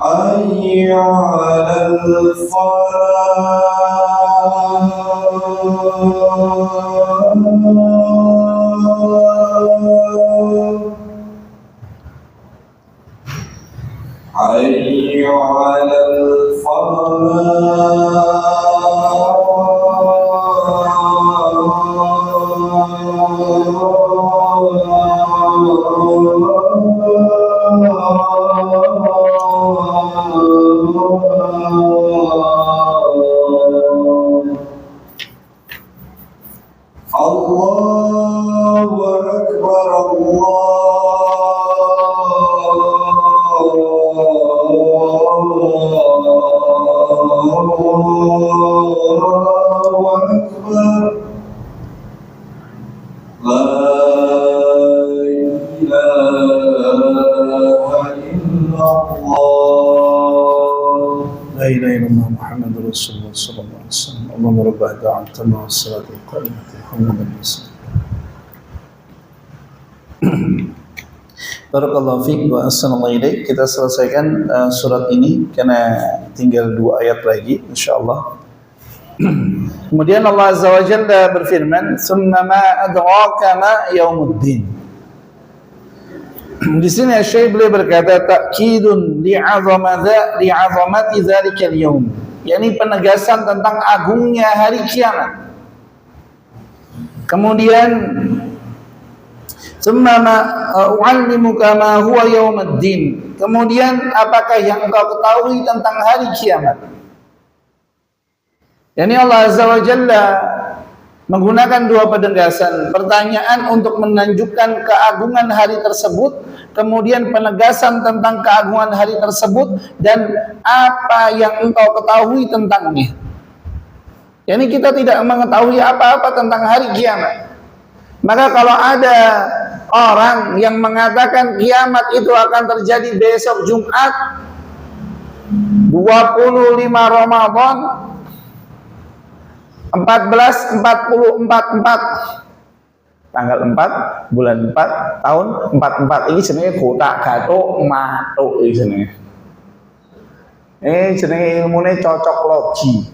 حي على الفلاح حي على الفلاح الله أكبر الله أكبر لا إله إلا الله لا إله إلا الله محمد رسول الله صلى الله عليه وسلم اللهم رب هذا تمام والصلاة القائمة محمد رسول Barakallahu fiik wa assalamu ilaik. Kita selesaikan surat ini karena tinggal 2 ayat lagi insyaallah. Kemudian Allah Azza wa Jalla berfirman, "Tsumma ma adraka ma yaumuddin." Di sini Syekh beliau berkata ta'kidun li'azamati dzalikal yaum. yakni penegasan tentang agungnya hari kiamat. Kemudian u'allimuka ma huwa yaumiddin. Kemudian apakah yang engkau ketahui tentang hari kiamat? Yani Allah Azza wa Jalla menggunakan 2 penegasan, pertanyaan untuk menunjukkan keagungan hari tersebut, kemudian penegasan tentang keagungan hari tersebut dan apa yang engkau ketahui tentangnya. Yani kita tidak mengetahui apa-apa tentang hari kiamat. Maka kalau ada orang yang mengatakan kiamat itu akan terjadi besok Jumat 25 Ramadan 1444 tanggal 4 bulan 4 tahun 44 ini jenenge kotak gathuk matuk iki jenenge. Jenenge ilmune cocok logi.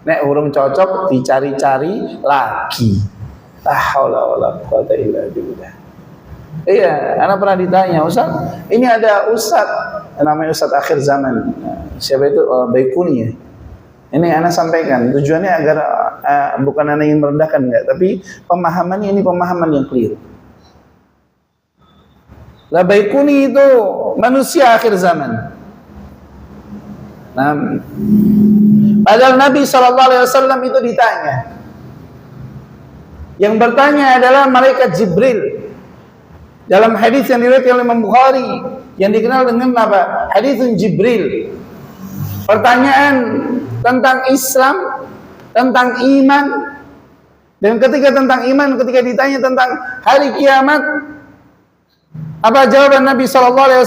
Nek urung cocok dicari-cari lagi. La haula wala quwata illa billah. Iya, anak pernah ditanya, Ustaz, ini ada Ustaz namanya Ustaz akhir zaman. Siapa itu? Baikuni ya. Ini anak sampaikan, tujuannya agar bukan anak ingin merendahkan enggak, tapi pemahamannya ini pemahaman yang keliru. La Baikuni itu manusia akhir zaman. Nah, padahal Nabi SAW itu ditanya. Yang bertanya adalah malaikat Jibril. Dalam hadis yang diriwayatkan oleh Imam Bukhari yang dikenal dengan apa? Hadis Jibril. Pertanyaan tentang Islam, tentang iman, dan ketika tentang iman, ketika ditanya tentang hari kiamat, apa jawaban Nabi SAW?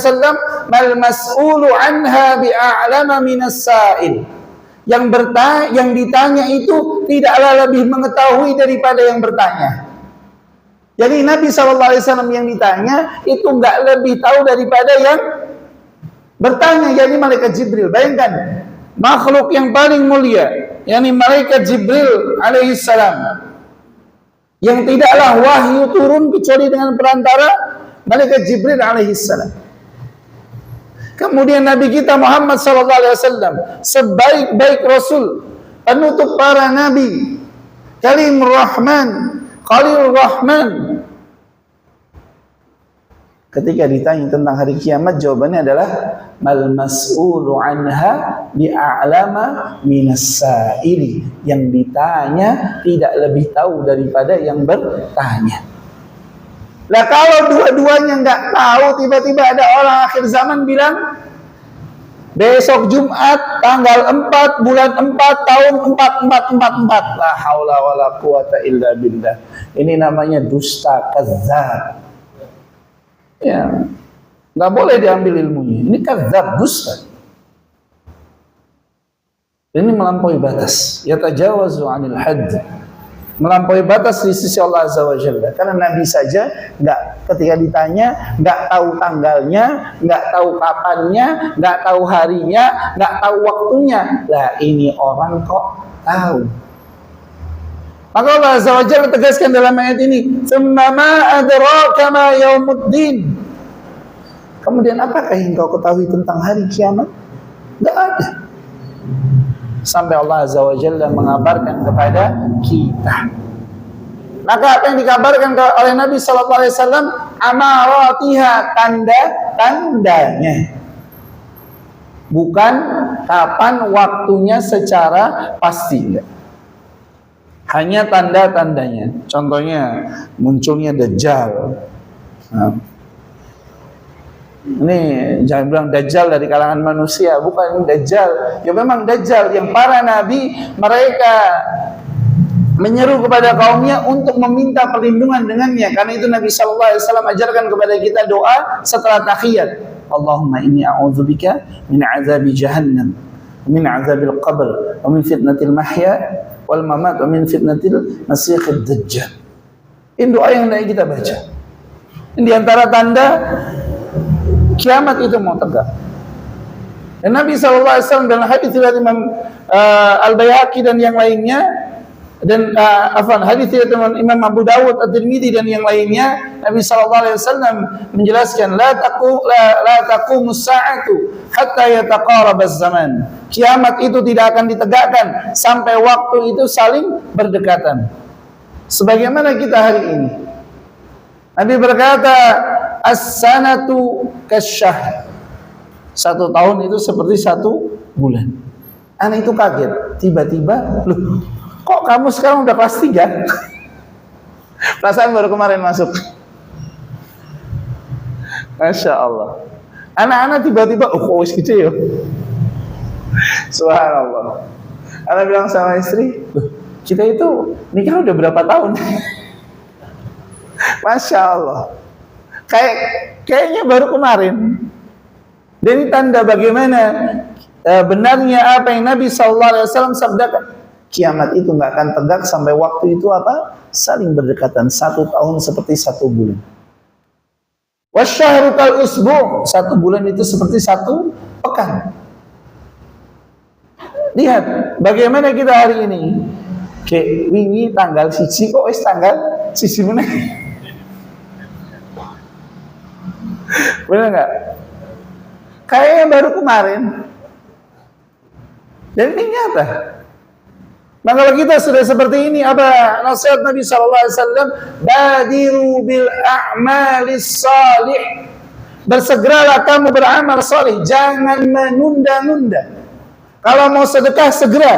Mal mas'ulu anha bi'a'lama minas sa'il. Yang ditanya itu tidaklah lebih mengetahui daripada yang bertanya. Jadi Nabi SAW yang ditanya itu enggak lebih tahu daripada yang bertanya, yakni malaikat Jibril. Bayangkan, makhluk yang paling mulia, yakni malaikat Jibril alaihissalam, yang tidaklah wahyu turun kecuali dengan perantara malaikat Jibril alaihissalam. Kemudian Nabi kita Muhammad SAW, sebaik-baik Rasul, penutup para Nabi, Kalimur Rahman, Khalilur Rahman. Ketika ditanya tentang hari kiamat, jawabannya adalah mal mas'ulu anha bi'a'lama minas sa'ili. Yang ditanya tidak lebih tahu daripada yang bertanya. Lah kalau dua-duanya nggak tahu, tiba-tiba ada orang akhir zaman bilang besok Jumat tanggal 4 bulan 4 tahun 4444. La haula wala quwata illa billah. Ini namanya dusta, kadzdzab. Ya, nggak boleh diambil ilmunya. Ini kadzdzab, dusta. Ini melampaui batas. Yatajawazu 'anil hadd. melampaui batas di sisi Allah Azza wa Jalla. Karena Nabi saja ketika ditanya nggak tahu tanggalnya, nggak tahu kapannya, nggak tahu harinya, nggak tahu waktunya. Lah ini orang kok tahu. Maka Allah Azza wa Jalla tegaskan dalam ayat ini, "Tsumma ma adraka ma yaumuddin." Kemudian apakah yang kau ketahui tentang hari kiamat? Enggak ada. Sampai Allah Azza wa Jalla mengabarkan kepada kita. Maka apa yang dikabarkan oleh Nabi sallallahu alaihi wasallam, amaratiha, tanda-tandanya. Bukan kapan waktunya secara pasti. Hanya tanda-tandanya. Contohnya munculnya Dajjal. Nah, ini jangan bilang Dajjal dari kalangan manusia, bukan Dajjal. Ya memang Dajjal yang para nabi mereka menyeru kepada kaumnya untuk meminta perlindungan dengannya. Karena itu Nabi sallallahu alaihi wasallam ajarkan kepada kita doa setelah tahiyat. Allahumma inni a'udzubika min azabi jahannam, min azabil qabr, wa min fitnatil mahya wal mamat, wa min fitnatil masiihid dajjal. Ini doa yang kita baca. Ini di antara tanda kiamat itu mau tegak. Dan Nabi SAW dalam hadis riwayat Imam Al-Baihaqi dan yang lainnya, dan hadis riwayat Imam Abu Dawud, At-Tirmidzi dan yang lainnya, Nabi SAW menjelaskan la taqumus sa'atu hatta yataqarabaz zaman. Kiamat itu tidak akan ditegakkan sampai waktu itu saling berdekatan. Sebagaimana kita hari ini. Nabi berkata, as-sanatu kasyahr. 1 tahun itu seperti 1 bulan. Anak itu kaget. Tiba-tiba, loh, kok kamu sekarang udah kelas 3? Perasaan baru kemarin masuk. Masya Allah. Anak-anak tiba-tiba, kok wis gitu ya? Subhanallah. Anak bilang sama istri, loh, kita itu nikah udah berapa tahun? Masya Allah. Kayaknya baru kemarin. Dan ini tanda bagaimana benarnya apa yang Nabi SAW sabdakan. Kiamat itu nggak akan tegak sampai waktu itu apa? Saling berdekatan. 1 tahun seperti 1 bulan. Wasyahru kal usbu'. 1 bulan itu seperti 1 pekan. Lihat bagaimana kita hari ini. Kayak wingi tanggal 1 kok wis tanggal 1 meneh. Benar nggak? Kayaknya baru kemarin. Dan ini nyata. Nah kalau kita sudah seperti ini, apa nasihat Nabi SAW? Badiru bil a'malis salih. Bersegeralah kamu beramal salih. Jangan menunda-nunda. Kalau mau sedekah, segera.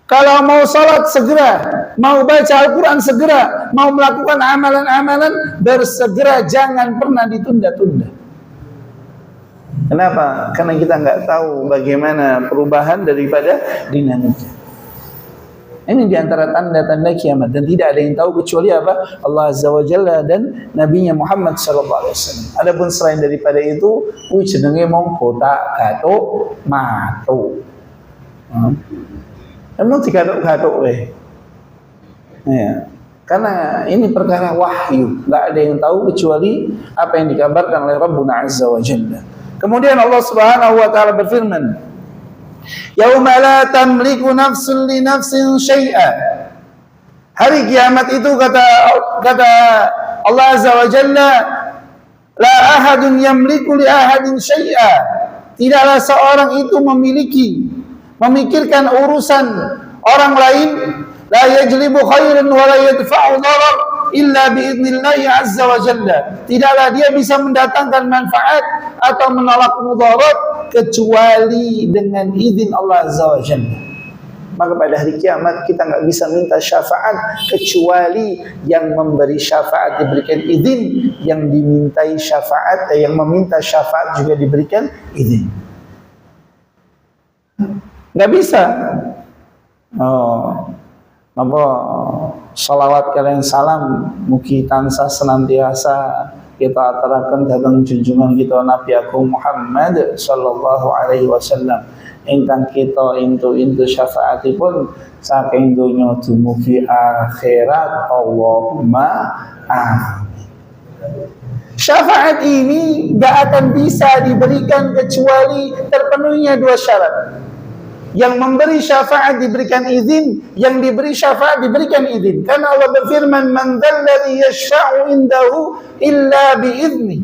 Kalau mau salat, segera. Mau baca Al-Quran, segera. Mau melakukan amalan-amalan, bersegera. Jangan pernah ditunda-tunda. Kenapa? Karena kita nggak tahu bagaimana perubahan daripada dinamika. Ini diantara tanda-tanda kiamat. Dan tidak ada yang tahu kecuali apa? Allah Azza wa Jalla dan Nabinya Muhammad SAW. Adapun selain daripada itu, jenenge mong kotak, gatuk, matu. Emang digatuk-gatuk weh. Ya. Karena ini perkara wahyu, nggak ada yang tahu kecuali apa yang dikabarkan oleh Rabbuna Azza wa Jalla. Kemudian Allah Subhanahu wa taala berfirman, "Yauma la tamliku nafsun li nafsin syai'a." Hari kiamat itu kata Allah Azza wa Jalla, la ahadun yamliku li ahadin syai'a. Tidaklah seorang itu memikirkan urusan orang lain, la yajlibu khairan wa la yadfa'u dharar illa biidznillah azza wa jalla. Tidaklah dia bisa mendatangkan manfaat atau menolak mudarat kecuali dengan izin Allah azza wa jalla. Maka pada hari kiamat kita nggak bisa minta syafaat kecuali yang memberi syafaat diberikan izin, yang dimintai syafaat, yang meminta syafaat juga diberikan izin. Nggak bisa. Apa salawat kalian salam mugi tansah senantiasa kita aturaken dhateng junjungan kita Nabi Agung Muhammad sallallahu alaihi wasallam ingkang kita intu syafaatipun saking dunya dumugi akhirat. Allahumma amin. Syafaat ini gak akan bisa diberikan kecuali terpenuhinya dua syarat. Yang memberi syafaat diberikan izin, yang diberi syafaat diberikan izin. Karena Allah berfirman, "Man dzalladzi yashfa'u indahu illa bi'izni."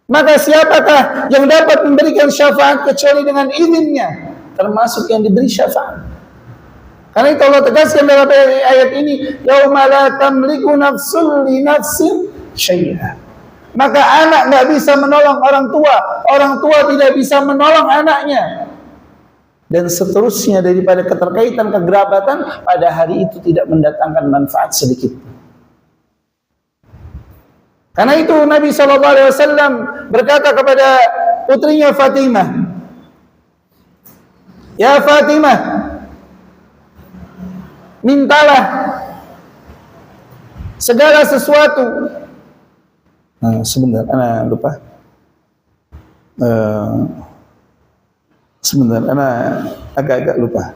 Maka siapakah yang dapat memberikan syafaat kecuali dengan izinnya, termasuk yang diberi syafaat. Karena itu Allah tegaskan dalam ayat ini, "Yauma la tamliku nafsun li nafsin syai'a." Maka anak enggak bisa menolong orang tua tidak bisa menolong anaknya. Dan seterusnya daripada keterkaitan kegerabatan pada hari itu tidak mendatangkan manfaat sedikit. Karena itu Nabi SAW berkata kepada putrinya Fatimah, "Ya Fatimah, mintalah segala sesuatu." Sebentar, ana lupa. Sebentar, ana agak-agak lupa.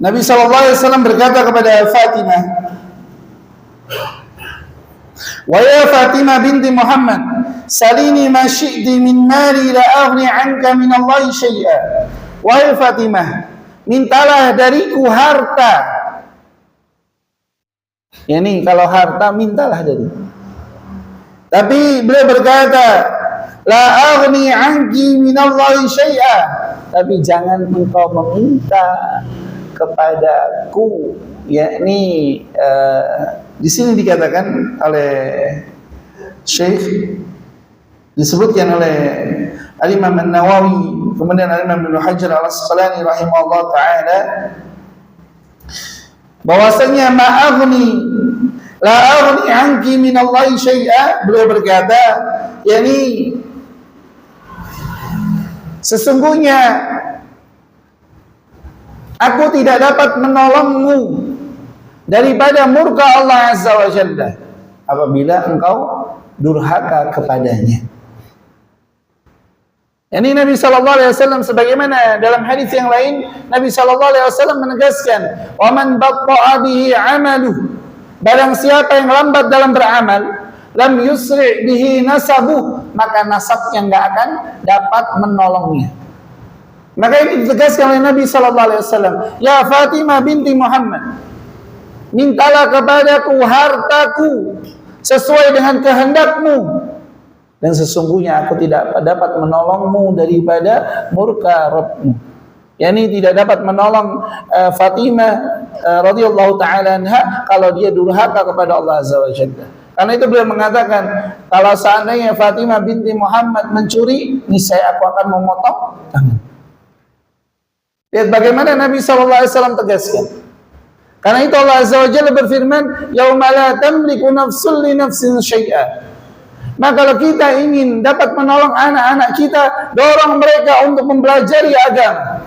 Nabi SAW berkata kepada Fatimah, "Wa ya Fatimah binti Muhammad, salini ma syi'ti min mali la aghni 'anka min Allah syai'a." Wahai Fatimah, mintalah dariku harta. Yani kalau harta mintalah dariku. Tapi beliau berkata, "La aghni 'anki min Allah syai'a." Tapi jangan engkau meminta kepadaku, yakni di sini dikatakan oleh Syekh, disebutkan oleh Al-Imam An-Nawawi, kemudian Al-Imam Ibnu Hajar Al-Asqalani rahimahullah taala, bahwasanya la aghni anki min Allah syai'a. Beliau berkata, yakni sesungguhnya aku tidak dapat menolongmu daripada murka Allah Azza wa Jalla apabila engkau durhaka kepadanya. Ini Nabi SAW sebagaimana dalam hadis yang lain, Nabi SAW menegaskan, "Wa man batta'a bihi 'amaluhu." Barang siapa yang lambat dalam beramal, lam yusri' bihi nasabuh, maka nasabnya enggak akan dapat menolongnya. Maka ini ditegaskan oleh Nabi SAW, "Ya Fatimah binti Muhammad, mintalah kepadaku hartaku sesuai dengan kehendakmu, dan sesungguhnya aku tidak dapat menolongmu daripada murka Rabbmu." Yani tidak dapat menolong Fatimah radhiyallahu taala anha kalau dia durhaka kepada Allah Azza wa Jalla. Karena itu beliau mengatakan, kalau seandainya Fatimah binti Muhammad mencuri, niscaya aku akan memotong tangan. Lihat bagaimana Nabi SAW tegaskan. Karena itu Allah Azza wa Jalla berfirman, "Yauma la tamliku nafsun li nafsin syai'a." Maka kalau kita ingin dapat menolong anak-anak kita, dorong mereka untuk mempelajari agama.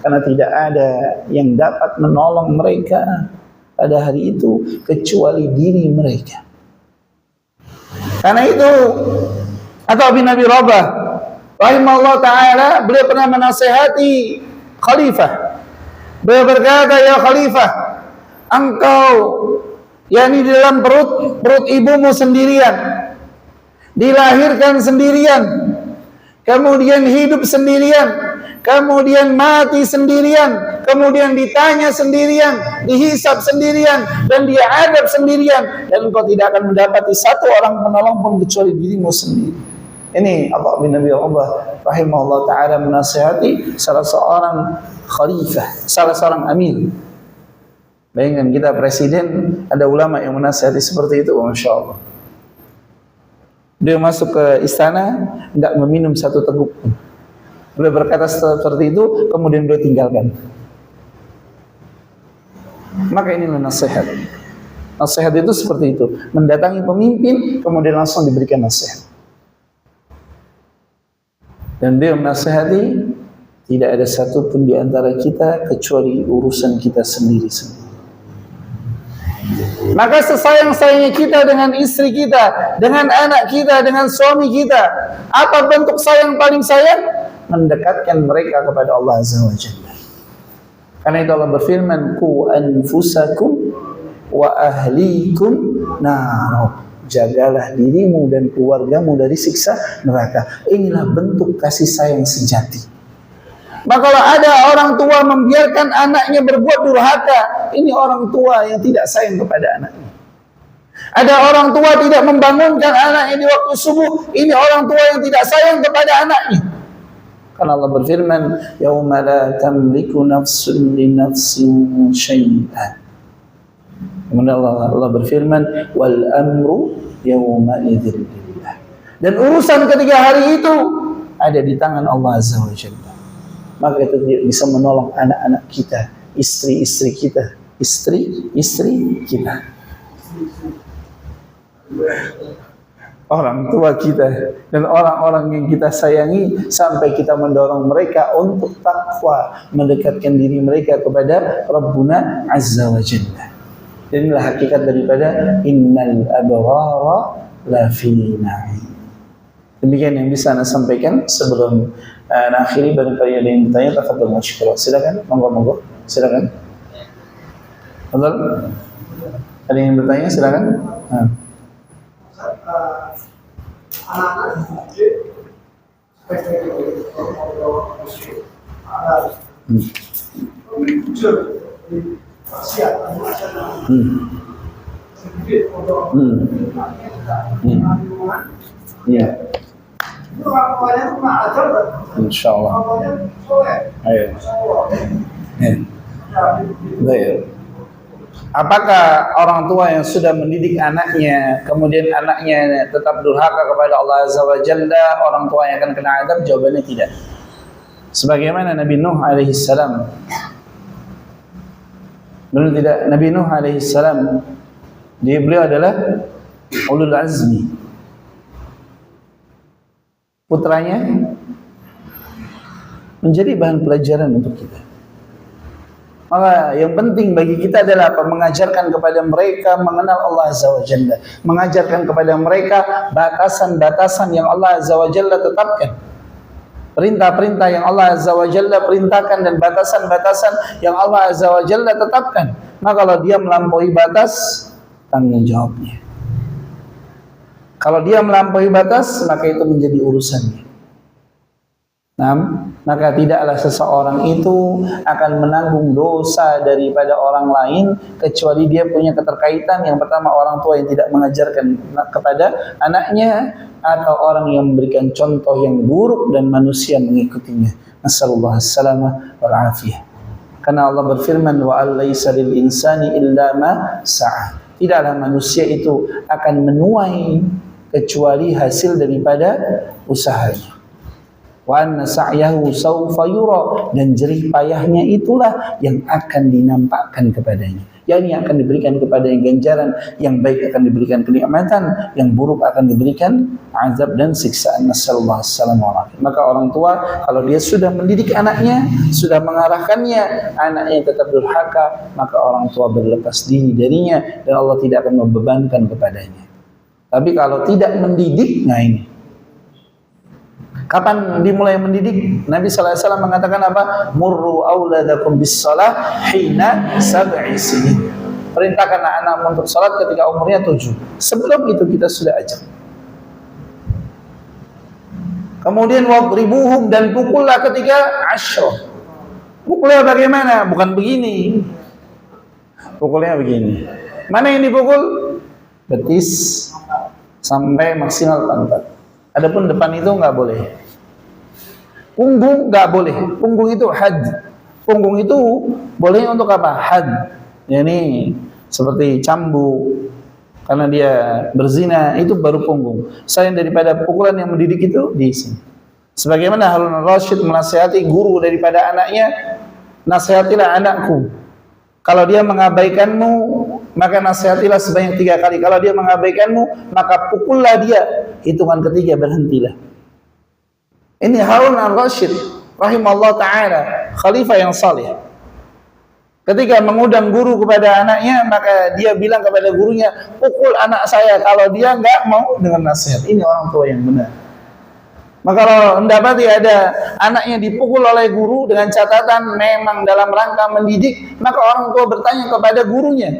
Karena tidak ada yang dapat menolong mereka pada hari itu kecuali diri mereka. Karena itu, Atha bin Abi Rabah rahimahullah ta'ala, beliau pernah menasihati khalifah. Beliau berkata, "Ya khalifah, engkau yakni di dalam perut ibumu sendirian, dilahirkan sendirian, kemudian hidup sendirian, kemudian mati sendirian, kemudian ditanya sendirian, dihisab sendirian, dan diadab sendirian, dan engkau tidak akan mendapati satu orang penolong pun kecuali dirimu sendiri." Ini Atha bin Abi Rabah rahimahullah taala menasihati salah seorang khalifah, salah seorang amir. Bayangkan kita presiden, ada ulama yang menasihati seperti itu, masya Allah. Dia masuk ke istana, tidak meminum satu teguk pun. Beliau berkata seperti itu, kemudian beliau tinggalkan. Maka inilah nasihat. Nasihat itu seperti itu, mendatangi pemimpin, kemudian langsung diberikan nasihat. Dan dia menasihati, tidak ada satu pun di antara kita kecuali urusan kita sendiri-sendiri. Maka sesayang-sayangnya kita dengan istri kita, dengan anak kita, dengan suami kita, apa bentuk sayang paling sayang? Mendekatkan mereka kepada Allah Azza wa Jalla. Karena itu Allah berfirman, "Qu anfusakum wa ahlikum nar." Jagalah dirimu dan keluargamu dari siksa neraka. Inilah bentuk kasih sayang sejati. Maka kalau ada orang tua membiarkan anaknya berbuat durhaka, ini orang tua yang tidak sayang kepada anaknya. Ada orang tua tidak membangunkan anaknya di waktu subuh, ini orang tua yang tidak sayang kepada anaknya. Karena Allah berfirman, "Yauma la tamliku nafsun li nafsin syai'an." Kemudian Allah berfirman, "Wal amru yauma idzin lillah." Dan urusan ketiga hari itu ada di tangan Allah Azza wa Jalla. Maka itu bisa menolong anak-anak kita, istri-istri kita, istri-istri kita, orang tua kita, dan orang-orang yang kita sayangi, sampai kita mendorong mereka untuk takwa, mendekatkan diri mereka kepada Rabbuna Azza wa Jalla. Dan inilah hakikat daripada innal abrara lafi na'im. Demikian yang bisa Anda sampaikan sebelum akhiri. Barangkali ada yang bertanya, tafadhol masyaallah. Silakan, monggo, silakan. Tafadhol. Ada yang bertanya, silakan. Iya. Insyaallah. Ayo. Baik. Apakah orang tua yang sudah mendidik anaknya, kemudian anaknya tetap durhaka kepada Allah Azza wa Jalla, orang tua yang akan kena azab? Jawabannya tidak. Sebagaimana Nabi Nuh alaihi salam. Benar tidak? Nabi Nuh alaihi salam, beliau adalah ulul azmi. Putranya menjadi bahan pelajaran untuk kita. Maka yang penting bagi kita adalah apa? Mengajarkan kepada mereka mengenal Allah Azza wa Jalla, mengajarkan kepada mereka batasan-batasan yang Allah Azza wa Jalla tetapkan, perintah-perintah yang Allah Azza wa Jalla perintahkan, dan batasan-batasan yang Allah Azza wa Jalla tetapkan. Maka kalau dia melampaui batas, tanggung jawabnya. Kalau dia melampaui batas, maka itu menjadi urusannya. Nah, maka tidaklah seseorang itu akan menanggung dosa daripada orang lain kecuali dia punya keterkaitan. Yang pertama, orang tua yang tidak mengajarkan kepada anaknya, atau orang yang memberikan contoh yang buruk dan manusia mengikutinya. Nasallallahu as-salamah wal afiyah. Karena Allah berfirman, wa alaysa lil insani illa ma sa'a. Tidaklah manusia itu akan menuai kecuali hasil daripada usahanya. Wa anna sa'yahu sawfa yura, dan jerih payahnya itulah yang akan dinampakkan kepadanya. Yang akan diberikan kepadanya ganjaran, yang baik akan diberikan kenikmatan, yang buruk akan diberikan azab dan siksaan. Nasallallahu alaihi wasallam. Maka orang tua kalau dia sudah mendidik anaknya, sudah mengarahkannya, anaknya tetap durhaka, maka orang tua berlepas diri darinya dan Allah tidak akan membebankan kepadanya. Tapi kalau tidak mendidik, nah ini. Kapan dimulai mendidik? Nabi sallallahu alaihi wasallam mengatakan apa? Murru auladakum bis-shalah hina sab'i sinin. Perintahkan anak-anakmu untuk salat ketika umurnya 7. Sebelum itu kita sudah ajak. Kemudian wadribuhum, dan pukullah ketika 10. Pukulnya bagaimana? Bukan begini. Pukulnya begini. Mana yang dipukul? Betis sampai maksimal pantat. Adapun depan itu nggak boleh. Punggung nggak boleh. Punggung itu had. Punggung itu boleh untuk apa? Had. Yani seperti cambuk, karena dia berzina, itu baru punggung. Selain daripada pukulan yang mendidik itu di sini. Sebagaimana Harun al-Rasyid menasihati guru daripada anaknya, nasihatilah anakku. Kalau dia mengabaikanmu, maka nasihatilah sebanyak 3 kali. Kalau dia mengabaikanmu, maka pukullah dia. Hitungan ketiga berhentilah. Ini Harun al-Rasyid rahimahullah ta'ala, khalifah yang saleh. Ketika mengundang guru kepada anaknya, maka dia bilang kepada gurunya, pukul anak saya kalau dia nggak mau dengan nasihat. Ini orang tua yang benar. Maka kalau mendapati ada anaknya dipukul oleh guru dengan catatan memang dalam rangka mendidik, maka orang tua bertanya kepada gurunya,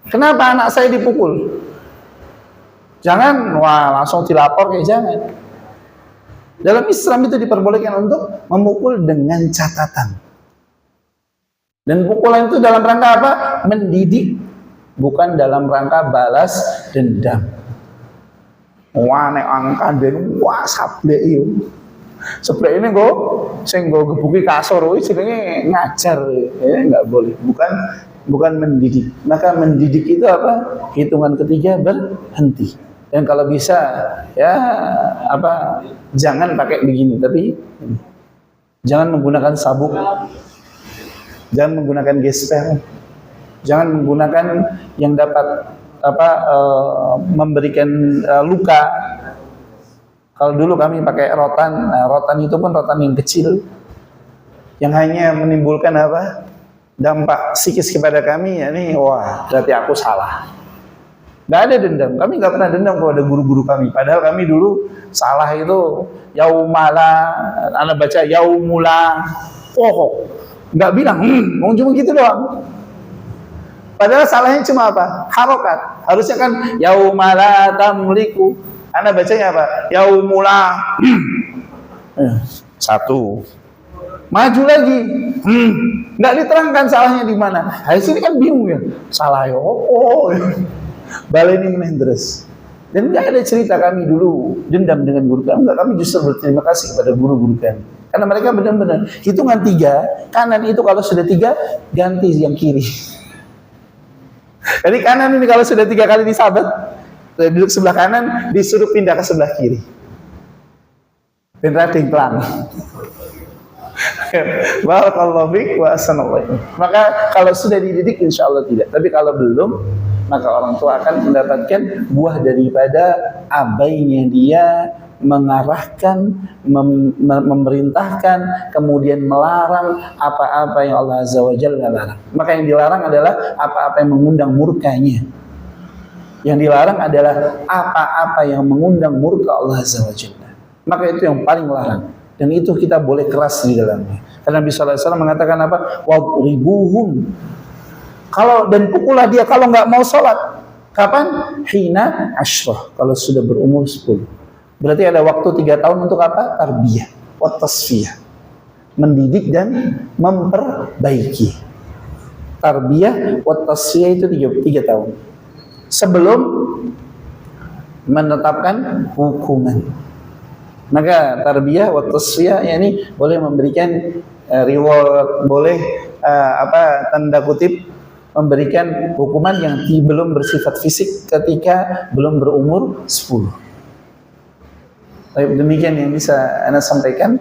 kenapa anak saya dipukul? Jangan, wah langsung dilapor, kayak jangan. Dalam Islam itu diperbolehkan untuk memukul dengan catatan. Dan pukulan itu dalam rangka apa? Mendidik, bukan dalam rangka balas dendam. Wah, nek angkat den, wah sablek iyo. Sablek ini go, sing go gebuki kasur, itu jenenge ngajar, ya nggak boleh. Bukan mendidik. Maka mendidik itu apa? Hitungan ketiga berhenti. Dan kalau bisa, ya apa? Jangan pakai begini, tapi jangan menggunakan sabuk. Jangan menggunakan gesper, jangan menggunakan yang dapat memberikan luka. Kalau dulu kami pakai rotan, nah, rotan itu pun rotan yang kecil, yang hanya menimbulkan apa? Dampak psikis kepada kami. Ya nih, wah berarti aku salah. Gak ada dendam, kami gak pernah dendam kepada guru-guru kami. Padahal kami dulu salah itu yaumala, anak baca yaumula, nggak bilang, mau cuma gitu doang. Padahal salahnya cuma apa? Harokat. Harusnya kan yaumala tamliku. Anda bacanya apa? Yaumula. Satu. Maju lagi. Nggak diterangkan salahnya di mana. Hari sini kan bingung ya. Salah ya. Baleni meneh terus. Dan nggak ada cerita kami dulu dendam dengan guru kami. Enggak, kami justru berterima kasih kepada guru-guru kami. Karena mereka benar-benar hitungan 3, kanan itu kalau sudah 3 ganti yang kiri. Jadi kanan ini kalau sudah 3 kali disabat, duduk sebelah kanan, disuruh pindah ke sebelah kiri. Dan rating pelan. Barakallahu fiik wa ahsanallahu. Maka kalau sudah dididik insya Allah tidak. Tapi kalau belum, maka orang tua akan mendapatkan buah daripada abainya dia mengarahkan, memerintahkan, kemudian melarang apa-apa yang Allah Azza wa Jalla larang. Maka yang dilarang adalah apa-apa yang mengundang murkanya. Yang dilarang adalah apa-apa yang mengundang murka Allah Azza wa Jalla. Maka itu yang paling larang. Dan itu kita boleh keras di dalamnya. Karena Nabi SAW mengatakan apa? Wadribuhum. Kalau dan pukullah dia kalau nggak mau sholat. Kapan? Hina ashrah. Kalau sudah berumur 10. Berarti ada waktu 3 tahun untuk apa? Tarbiyah, wa tasfiyah. Mendidik dan memperbaiki. Tarbiyah, wa tasfiyah itu 3 tahun. Sebelum menetapkan hukuman. Maka tarbiyah, wa tasfiyah yakni boleh memberikan reward, boleh tanda kutip memberikan hukuman yang belum bersifat fisik ketika belum berumur 10. Baik, demikian yang bisa Anda sampaikan.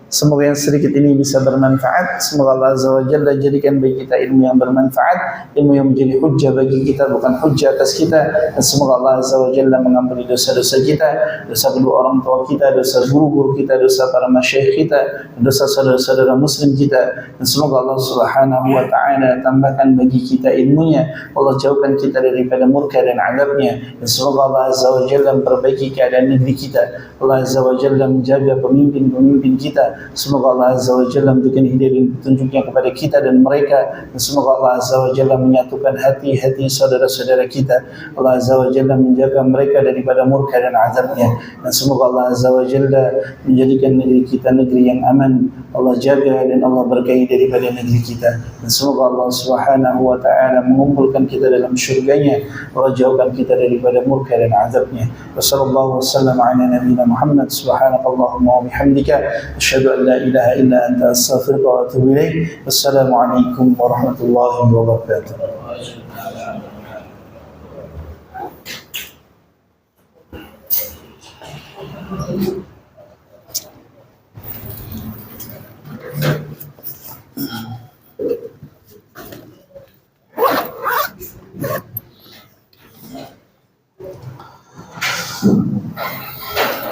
Semoga yang sedikit ini bisa bermanfaat. Semoga Allah Azza wa Jalla jadikan bagi kita ilmu yang bermanfaat, ilmu yang menjadi hujjah bagi kita, bukan hujjah atas kita. Dan semoga Allah Azza wa Jalla mengampuni dosa-dosa kita, dosa kedua orang tua kita, dosa guru-guru kita, dosa para masyayikh kita, dosa saudara-saudara muslim kita. Dan semoga Allah Subhanahu wa ta'ala tambahkan bagi kita ilmunya, Allah jauhkan kita daripada murka dan azabnya. Dan semoga Allah Azza wa Jalla memperbaiki keadaan negeri kita. Allah Azza wa Jalla menjaga pemimpin-pemimpin kita. Semoga Allah Azza wa Jalla memberikan hidayah dan petunjuknya kepada kita dan mereka. Dan semoga Allah Azza wa Jalla menyatukan hati-hati saudara-saudara kita. Allah Azza wa Jalla menjaga mereka daripada murka dan azabnya. Dan semoga Allah Azza wa Jalla menjadikan negeri kita negeri yang aman. Allah jaga dan Allah berkahi daripada negeri kita. Dan semoga Allah Subhanahu wa taala mengumpulkan kita dalam syurganya, Allah jauhkan kita daripada murka dan azabnya. Wassallallahu wasallam ala nabiyyina Muhammad. Subhanakallahumma wa bihamdika asyhadu an la ilaha illa anta astaghfiruka wa atubu ilaik. Wassalamualaikum warahmatullahi wabarakatuh.